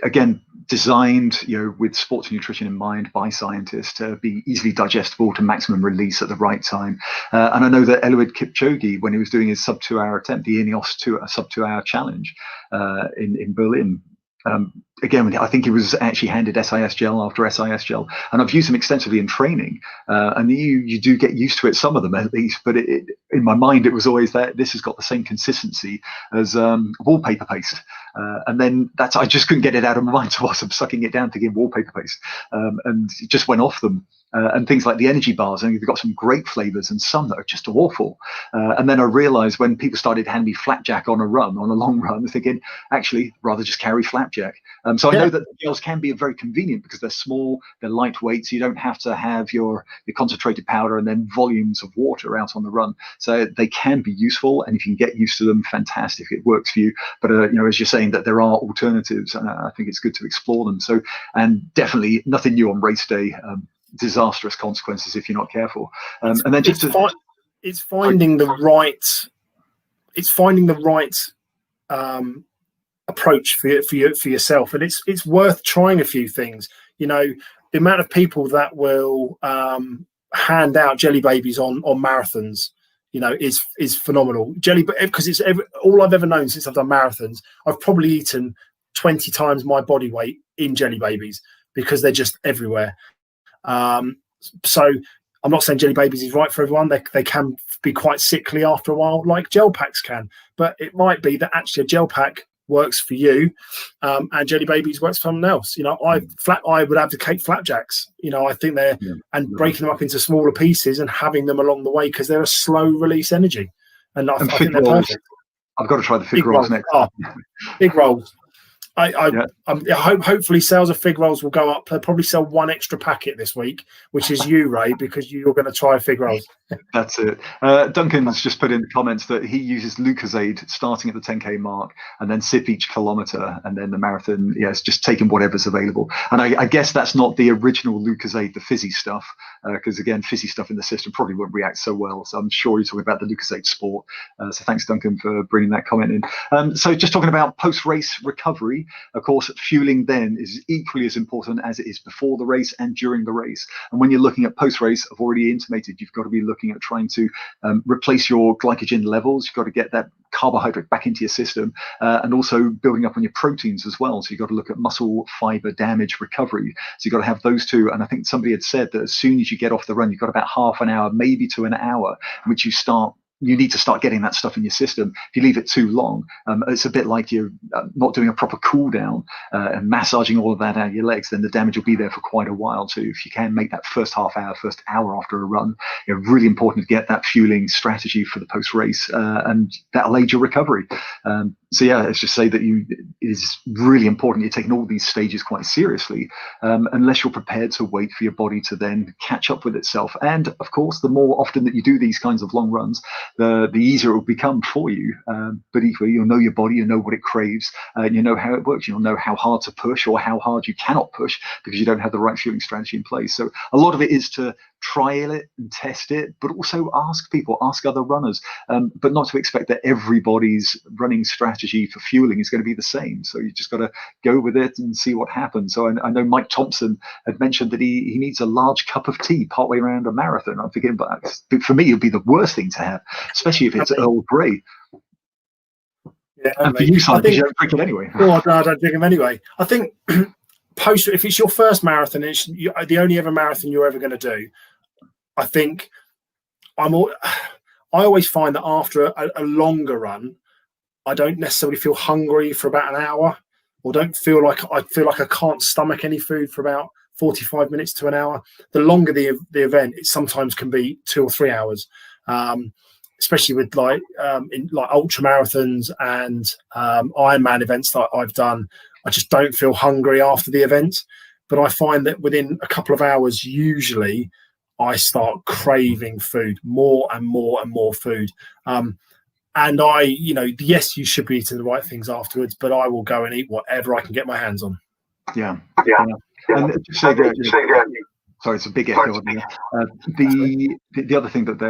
again, designed with sports nutrition in mind by scientists to be easily digestible to maximum release at the right time. And I know that Eliud Kipchoge, when he was doing his sub 2 hour attempt, the Ineos sub 2 hour challenge in Berlin, again, I think he was actually handed SIS gel after SIS gel, and I've used them extensively in training. And you do get used to it, some of them at least. But in my mind, it was always that this has got the same consistency as wallpaper paste. And then I just couldn't get it out of my mind. So whilst I'm sucking it down to get wallpaper paste, and it just went off them. And things like the energy bars, and you've got some great flavors and some that are just awful. And then I realized when people started handing me flapjack on a long run, thinking, actually, rather just carry flapjack. So I know that the gels can be very convenient because they're small, they're lightweight, so you don't have to have your concentrated powder and then volumes of water out on the run. So they can be useful, and if you can get used to them, fantastic, it works for you. But as you're saying, that there are alternatives, and I think it's good to explore them. So, and definitely nothing new on race day. Disastrous consequences if you're not careful. And then it's finding the right approach for yourself, and it's worth trying a few things. The amount of people that will hand out jelly babies on marathons, is phenomenal. Jelly, because it's all I've ever known since I've done marathons. I've probably eaten 20 times my body weight in Jelly Babies because they're just everywhere. So I'm not saying Jelly Babies is right for everyone. They can be quite sickly after a while, like gel packs can. But it might be that actually a gel pack works for you, and Jelly Babies works for someone else. I would advocate flapjacks. I think breaking them up into smaller pieces and having them along the way because they're a slow release energy, and I think they're perfect. I've got to try the fig rolls next. Big rolls. Hopefully sales of fig rolls will go up. They'll probably sell one extra packet this week, which is you, Ray, because you're going to try fig rolls. That's it. Duncan's just put in the comments that he uses Lucozade starting at the 10K mark and then sip each kilometre, and then the marathon, it's just taking whatever's available. And I guess that's not the original Lucozade, the fizzy stuff, because again, fizzy stuff in the system probably won't react so well. So I'm sure you're talking about the Lucozade Sport. So thanks, Duncan, for bringing that comment in. So just talking about post-race recovery, of course, fueling then is equally as important as it is before the race and during the race. And when you're looking at post-race, I've already intimated you've got to be looking at trying to replace your glycogen levels. You've got to get that carbohydrate back into your system, and also building up on your proteins as well. So you've got to look at muscle fiber damage recovery. So you've got to have those two. And I think somebody had said that as soon as you get off the run, you've got about half an hour, maybe to an hour, in which you need to start getting that stuff in your system. If you leave it too long, it's a bit like you're not doing a proper cool down and massaging all of that out of your legs, then the damage will be there for quite a while too. If you can make that first half hour, first hour after a run, really important to get that fueling strategy for the post-race, and that'll aid your recovery. Let's just say that it is really important you're taking all these stages quite seriously, unless you're prepared to wait for your body to then catch up with itself. And of course, the more often that you do these kinds of long runs, the easier it will become for you. But equally, you'll know your body, you know what it craves, and you know how it works. You'll know how hard to push or how hard you cannot push because you don't have the right fueling strategy in place. So a lot of it is to trial it and test it, but also ask other runners, but not to expect that everybody's running strategy for fueling is going to be the same. So you just got to go with it and see what happens. So I know Mike Thompson had mentioned that he needs a large cup of tea partway around a marathon. I'm thinking, but for me, it would be the worst thing to have, especially if it's Earl Grey. Yeah, and for you, Simon, because you don't drink it anyway. No, I don't drink them anyway. I think if it's your first marathon, it's the only ever marathon you're ever going to do. I think I always find that after a longer run, I don't necessarily feel hungry for about an hour, or don't feel like I can't stomach any food for about 45 minutes to an hour. The longer the event, it sometimes can be 2 or 3 hours, especially with like ultra marathons and Ironman events that I've done. I just don't feel hungry after the event, but I find that within a couple of hours, usually, I start craving food, more and more and more food. And yes, you should be eating the right things afterwards, but I will go and eat whatever I can get my hands on. Yeah. And just say that, sorry, it's a big echo on here. The other thing that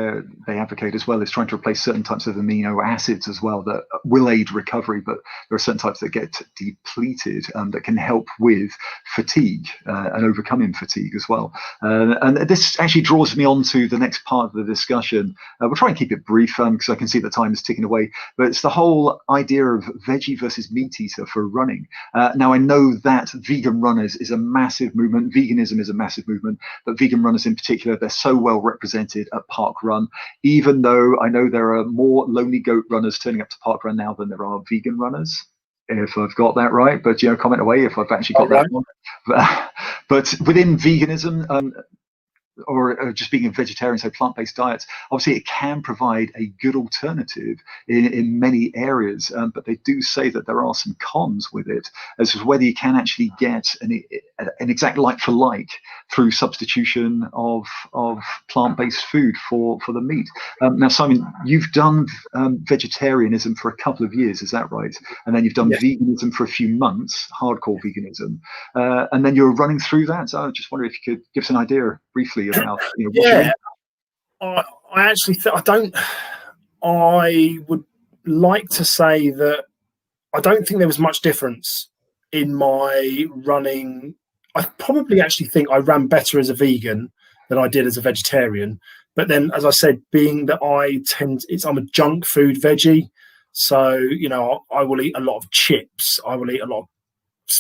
they advocate as well is trying to replace certain types of amino acids as well that will aid recovery, but there are certain types that get depleted that can help with fatigue and overcoming fatigue as well. And this actually draws me on to the next part of the discussion. We'll try and keep it brief because I can see the time is ticking away, but it's the whole idea of veggie versus meat eater for running. Now, I know that vegan runners is a massive movement. Veganism is a massive movement. But vegan runners in particular, they're so well represented at parkrun, even though I know there are more lonely goat runners turning up to parkrun now than there are vegan runners, if I've got that right. But, comment away if I've actually got that wrong. But within veganism, or just being a vegetarian, so plant-based diets, obviously it can provide a good alternative in many areas, but they do say that there are some cons with it, as to whether you can actually get an exact like for like through substitution of plant-based food for the meat. Now, Simon, you've done vegetarianism for a couple of years, is that right? And then you've done veganism for a few months, hardcore veganism, and then you're running through that. So I just wonder if you could give us an idea briefly about I actually I would like to say that I don't think there was much difference in my running. I probably actually think I ran better as a vegan than I did as a vegetarian, But then, as I said, being that I'm a junk food veggie, so I will eat a lot of chips. I will eat a lot of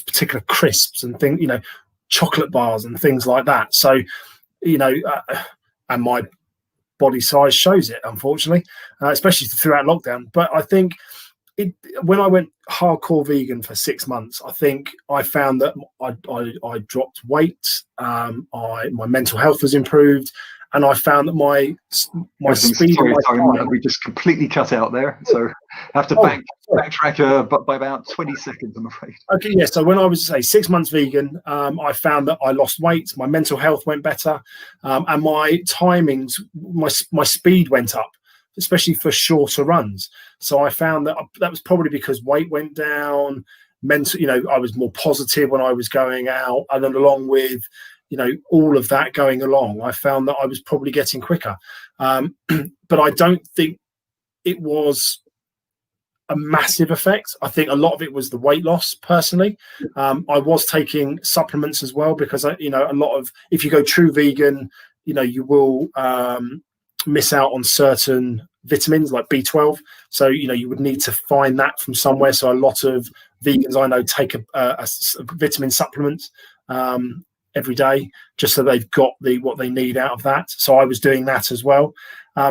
particular crisps and things, chocolate bars and things like that. So, and my body size shows it, unfortunately, especially throughout lockdown. But I think when I went hardcore vegan for 6 months, I think I found that I dropped weight. My mental health was improved, and I found that my speed. Sorry, we just completely cut out there, so I have to backtrack by about 20 seconds, I'm afraid. Okay, yeah. So when I was 6 months vegan, I found that I lost weight, my mental health went better, and my timings, my speed went up, especially for shorter runs. So I found that was probably because weight went down. I was more positive when I was going out, and then along with all of that going along, I found that I was probably getting quicker. But I don't think it was a massive effect. I think a lot of it was the weight loss personally. I was taking supplements as well, because a lot of, if you go true vegan, you will miss out on certain vitamins like B12. So, you would need to find that from somewhere. So a lot of vegans I know take a vitamin supplement every day, just so they've got what they need out of that. So I was doing that as well.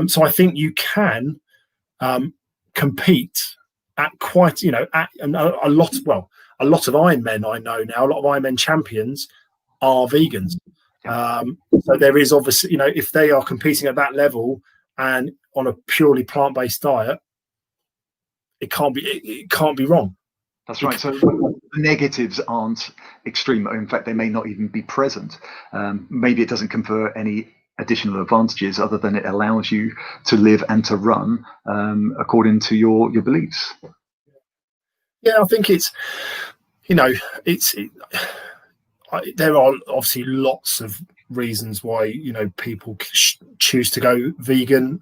So I think you can compete at quite, at a lot of Ironmen I know now, a lot of Ironmen champions are vegans. So there is obviously, if they are competing at that level and on a purely plant-based diet, it can't be wrong. That's right. So the negatives aren't extreme. In fact, they may not even be present. Maybe it doesn't confer any additional advantages other than it allows you to live and to run according to your beliefs. Yeah, I think there are obviously lots of reasons why people choose to go vegan.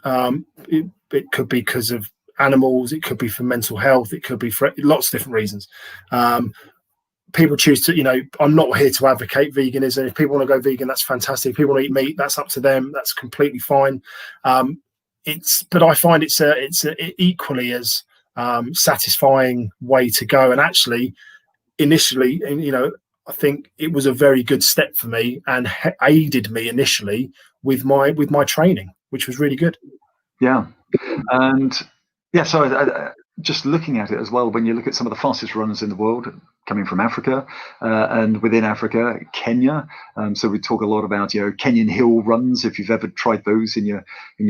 It could be because of animals, it could be for mental health, it could be for lots of different reasons. People choose to, I'm not here to advocate veganism. If people want to go vegan, that's fantastic. If people want to eat meat, that's up to them. That's completely fine. But I find it's equally as satisfying way to go. And actually, initially, I think it was a very good step for me and aided me initially with my training, which was really good. Yeah, and yeah, so I just looking at it as well, when you look at some of the fastest runners in the world coming from Africa, and within Africa, Kenya. So we talk a lot about Kenyan hill runs. If you've ever tried those in your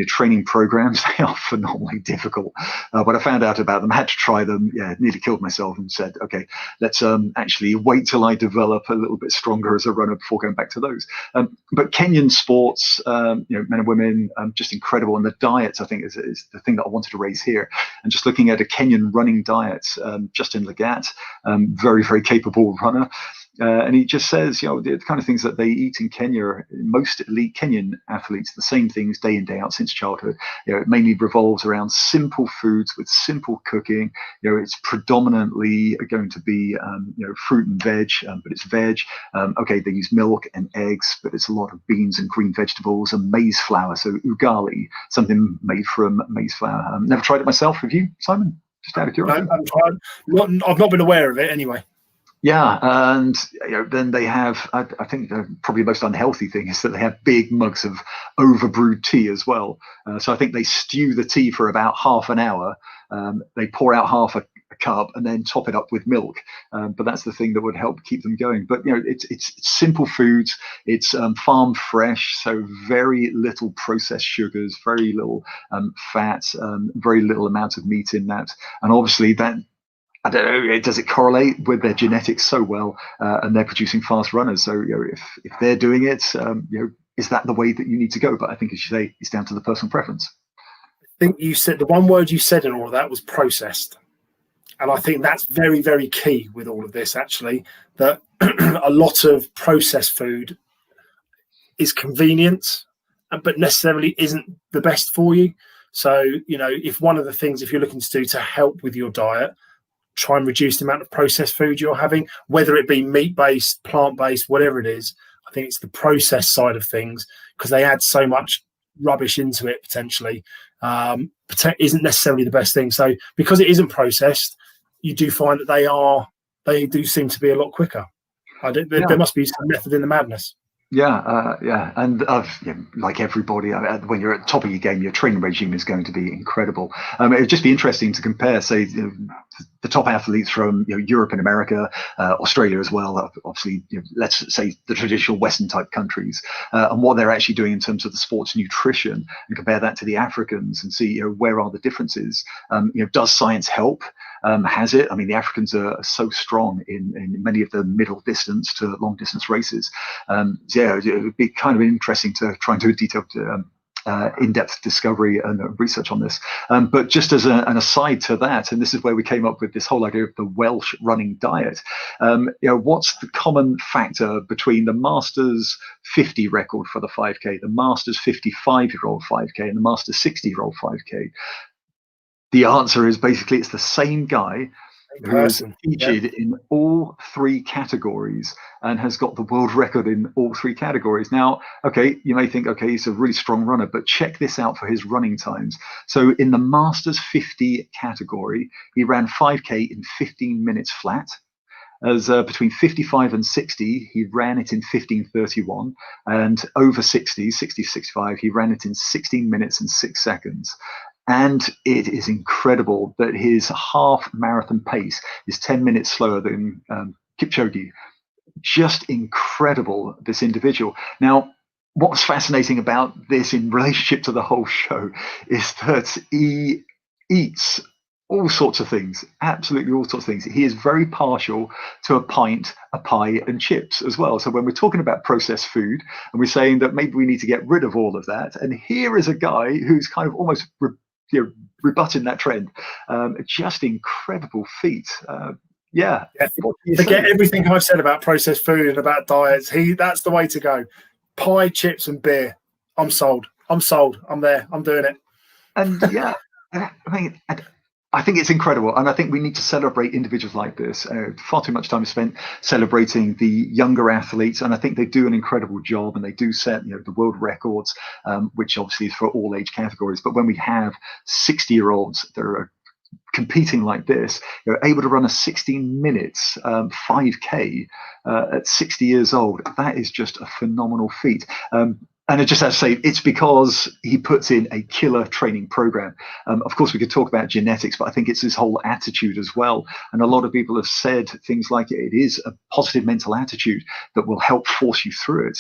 training programs, they are phenomenally difficult. When I found out about them, I had to try them. Yeah, nearly killed myself and said, okay, let's actually wait till I develop a little bit stronger as a runner before going back to those. But Kenyan sports, men and women, just incredible. And the diets, I think, is the thing that I wanted to raise here. And just looking at a Kenyan running diet, Justin Lagat, very, very capable runner. And he just says, the kind of things that they eat in Kenya, most elite Kenyan athletes, the same things day in, day out since childhood. It mainly revolves around simple foods with simple cooking. It's predominantly going to be, fruit and veg, but it's veg. Okay, they use milk and eggs, but it's a lot of beans and green vegetables and maize flour. So ugali, something made from maize flour. Never tried it myself. Have you, Simon? Just out of curiosity. No, I've not been aware of it anyway. Yeah, and then they have, I think the probably most unhealthy thing is that they have big mugs of overbrewed tea as well. So I think they stew the tea for about half an hour. They pour out half a cup and then top it up with milk. But that's the thing that would help keep them going. But it's simple foods. It's farm fresh, so very little processed sugars, very little fat, very little amount of meat in that, and obviously that. I don't know, does it correlate with their genetics so well, and they're producing fast runners? So if they're doing it, is that the way that you need to go? But I think, as you say, it's down to the personal preference. I think you said the one word you said in all of that was processed, and I think that's very, very key with all of this. Actually, that a lot of processed food is convenient, but necessarily isn't the best for you. So if one of the things, if you're looking to do to help with your diet, try and reduce the amount of processed food you're having, whether it be meat-based, plant-based, whatever it is. I think it's the process side of things, because they add so much rubbish into it potentially isn't necessarily the best thing. So because it isn't processed, you do find that they do seem to be a lot quicker. There must be some method in the madness. Yeah, and like everybody, when you're at the top of your game, your training regime is going to be incredible. It would just be interesting to compare, say, the top athletes from Europe and America, Australia as well. Obviously, let's say the traditional Western type countries, and what they're actually doing in terms of the sports nutrition, and compare that to the Africans and see where are the differences. Does science help? Has it? I mean, the Africans are so strong in many of the middle distance to long distance races. It would be kind of interesting to try and do a detailed in-depth discovery and research on this. But just as an aside to that, and this is where we came up with this whole idea of the Welsh running diet. What's the common factor between the Masters 50 record for the 5K, the Masters 55-year-old 5K, and the Masters 60-year-old 5K? The answer is basically it's the same guy who is featured in all three categories and has got the world record in all three categories. Now, okay, you may think, okay, he's a really strong runner, but check this out for his running times. So in the Masters 50 category, he ran 5K in 15 minutes flat. As between 55 and 60, he ran it in 15:31, and over 60, 65, he ran it in 16 minutes and 6 seconds. And it is incredible that his half marathon pace is 10 minutes slower than Kipchoge. Just incredible, this individual. Now, what's fascinating about this in relationship to the whole show is that he eats all sorts of things, absolutely all sorts of things. He is very partial to a pint, a pie, and chips as well. So when we're talking about processed food, and we're saying that maybe we need to get rid of all of that, and here is a guy who's kind of almost rebutting that trend. Just incredible feat. Forget everything I've said about processed food and about diets. That's the way to go. Pie, chips, and beer. I'm sold. I'm there. I'm doing it. And I think it's incredible, and I think we need to celebrate individuals like this. Far too much time is spent celebrating the younger athletes, and I think they do an incredible job, and they do set the world records, which obviously is for all age categories. But when we have 60-year-olds that are competing like this, able to run a 16 minutes 5K at 60 years old, that is just a phenomenal feat. And I just have to say, it's because he puts in a killer training program. Of course, we could talk about genetics, but I think it's his whole attitude as well. And a lot of people have said things like it is a positive mental attitude that will help force you through it.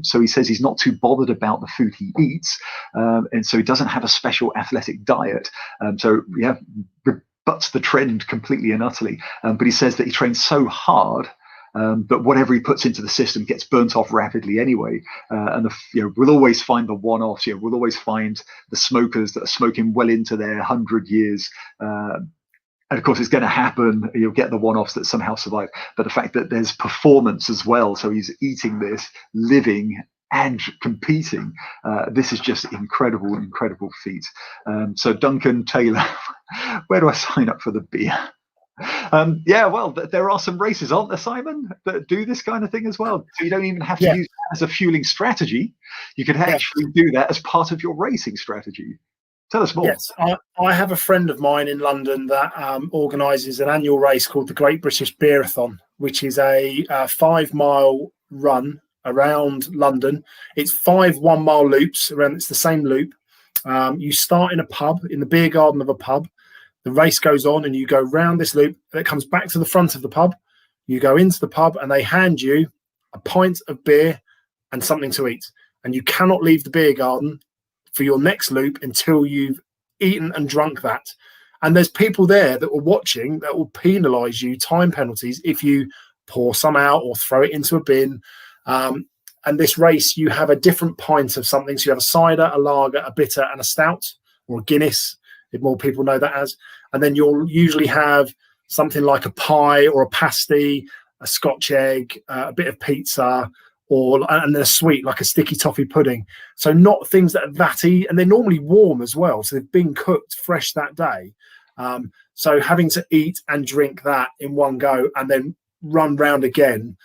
So he says he's not too bothered about the food he eats. And so he doesn't have a special athletic diet. Rebuts the trend completely and utterly. But he says that he trains so hard that whatever he puts into the system gets burnt off rapidly anyway. And we'll always find the one-offs. We'll always find the smokers that are smoking well into their 100 years. And of course, it's going to happen. You'll get the one-offs that somehow survive. But the fact that there's performance as well, so he's eating this, living and competing. This is just incredible feat. So Duncan Taylor, where do I sign up for the beer? There are some races, aren't there, Simon, that do this kind of thing as well. So you don't even have to use that as a fueling strategy. You can actually do that as part of your racing strategy. Tell us more. Yes, I have a friend of mine in London that organises an annual race called the Great British Beerathon, which is a 5-mile run around London. It's 5 1-mile loops around. It's the same loop. You start in a pub, in the beer garden of a pub. The race goes on and you go round this loop. And it comes back to the front of the pub. You go into the pub and they hand you a pint of beer and something to eat. And you cannot leave the beer garden for your next loop until you've eaten and drunk that. And there's people there that are watching that will penalise you, time penalties, if you pour some out or throw it into a bin. And this race, you have a different pint of something. So you have a cider, a lager, a bitter and a stout, or a Guinness, if more people know that as. And then you'll usually have something like a pie or a pasty, a Scotch egg, a bit of pizza, and then a sweet like a sticky toffee pudding. So not things that are vatty, and they're normally warm as well. So they've been cooked fresh that day. So having to eat and drink that in one go and then run round again,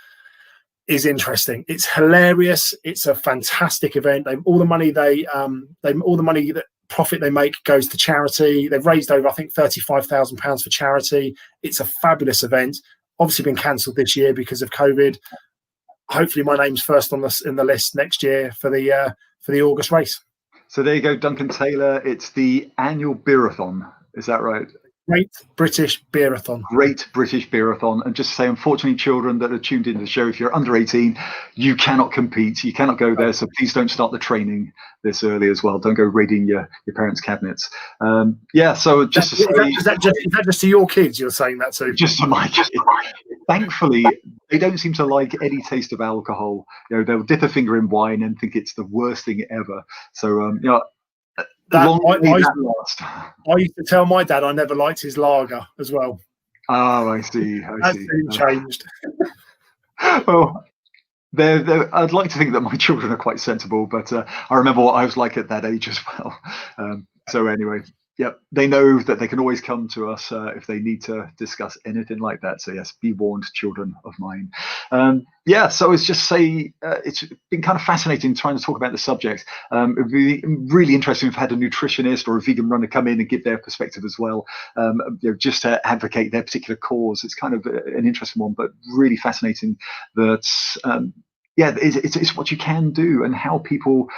is interesting. It's hilarious. It's a fantastic event. All the money that profit they make goes to charity. They've raised over, I think, £35,000 for charity. It's a fabulous event. Obviously been cancelled this year because of COVID. Hopefully my name's first on in the list next year for the August race. So there you go, Duncan Taylor. It's the annual beerathon. Is that right? Great British Beerathon. Great British Beerathon. And just to say, unfortunately, children that are tuned into the show, if you're under 18, you cannot compete. You cannot go there. So please don't start the training this early as well. Don't go raiding your parents' cabinets. So just to say, is that just to your kids you're saying that to? Just to my kids. Thankfully, they don't seem to like any taste of alcohol. They'll dip a finger in wine and think it's the worst thing ever. So, I used to tell my dad I never liked his lager as well. Oh, I see. That's been changed. Well, I'd like to think that my children are quite sensible, but I remember what I was like at that age as well. So anyway, they know that they can always come to us if they need to discuss anything like that. So yes, be warned, children of mine. So it's just say it's been kind of fascinating trying to talk about the subject. It'd be really interesting if we had a nutritionist or a vegan runner come in and give their perspective as well, just to advocate their particular cause. It's kind of an interesting one, but really fascinating that it's what you can do and how people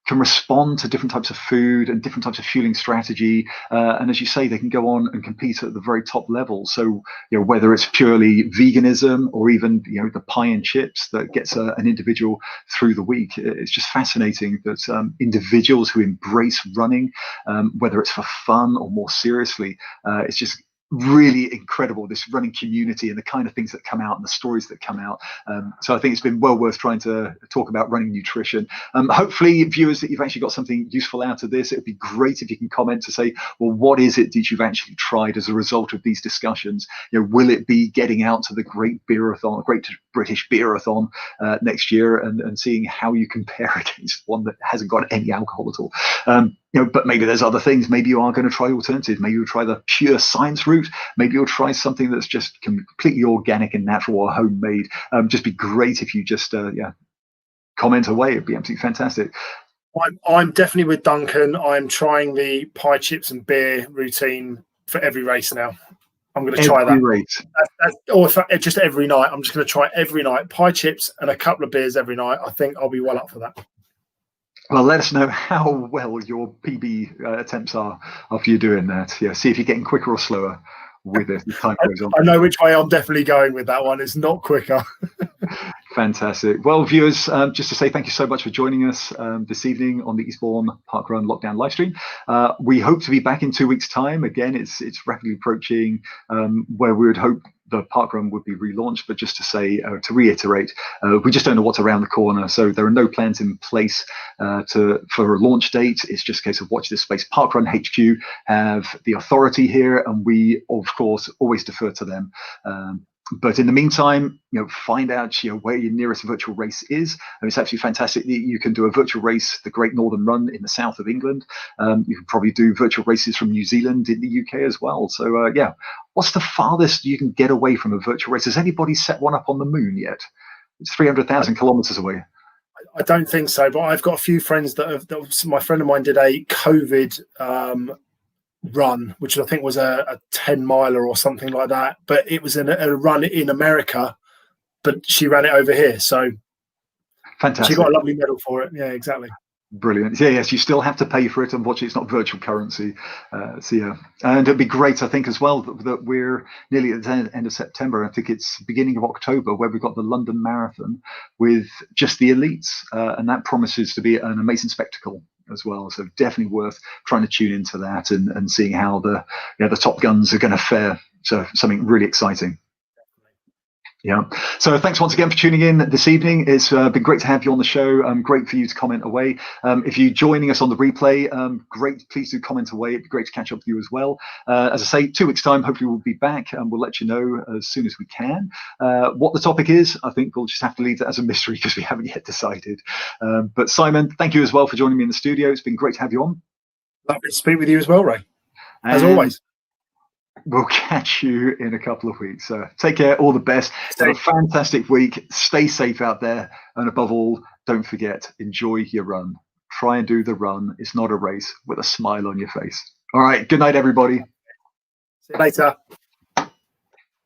can respond to different types of food and different types of fueling strategy. And as you say, they can go on and compete at the very top level. So, whether it's purely veganism or even, the pie and chips that gets an individual through the week, it's just fascinating that individuals who embrace running, whether it's for fun or more seriously, it's just really incredible, this running community and the kind of things that come out and the stories that come out. So I think it's been well worth trying to talk about running nutrition. Hopefully, viewers, that you've actually got something useful out of this. It would be great if you can comment to say, well, what is it that you've actually tried as a result of these discussions? Will it be getting out to the Great British Beerathon next year and seeing how you compare against one that hasn't got any alcohol at all? But maybe there's other things. Maybe you are going to try alternatives. Maybe you'll try the pure science route. Maybe you'll try something that's just completely organic and natural or homemade. Just be great if you just comment away. It'd be absolutely fantastic. I'm definitely with Duncan. I'm trying the pie, chips, and beer routine for every race now. I'm going to try that. Just every night. I'm just going to try every night. Pie, chips, and a couple of beers every night. I think I'll be well up for that. Well, let us know how well your PB attempts are after you're doing that. See if you're getting quicker or slower with it as time goes on. I know which way I'm definitely going with that one. It's not quicker. Fantastic. Well, viewers, just to say thank you so much for joining us this evening on the Eastbourne Parkrun Lockdown livestream. We hope to be back in 2 weeks' time. Again, it's rapidly approaching where we would hope the parkrun would be relaunched, but just to say, to reiterate, we just don't know what's around the corner. So there are no plans in place for a launch date. It's just a case of watch this space. Parkrun HQ have the authority here, and we, of course, always defer to them. But in the meantime, find out where your nearest virtual race is. And it's absolutely fantastic that you can do a virtual race, the Great Northern Run in the south of England. You can probably do virtual races from New Zealand in the UK as well. So what's the farthest you can get away from a virtual race? Has anybody set one up on the moon yet? It's 300,000 kilometers away. I don't think so, but I've got a few friends my friend of mine did a COVID run, which I think was a 10 miler or something like that, but it was a run in America, but she ran it over here, so fantastic. She got a lovely medal for it. Yeah, exactly. Brilliant. Yes, you still have to pay for it. Unfortunately, it's not virtual currency. And it'd be great, I think, as well, that we're nearly at the end of September. I think it's beginning of October where we've got the London Marathon with just the elites, and that promises to be an amazing spectacle as well. So definitely worth trying to tune into that and seeing how the top guns are going to fare. So something really exciting. Yeah. So thanks once again for tuning in this evening. It's been great to have you on the show. Great for you to comment away. If you're joining us on the replay, great. Please do comment away. It'd be great to catch up with you as well. As I say, 2 weeks' time, hopefully we'll be back and we'll let you know as soon as we can. What the topic is, I think we'll just have to leave that as a mystery because we haven't yet decided. But Simon, thank you as well for joining me in the studio. It's been great to have you on. Lovely to speak with you as well, Ray. As always. we'll catch you in a couple of weeks. Take care. All the best. Have a fantastic week. Stay safe out there. And above all, don't forget, enjoy your run. Try and do the run. It's not a race, with a smile on your face. All right. Good night, everybody. See you later.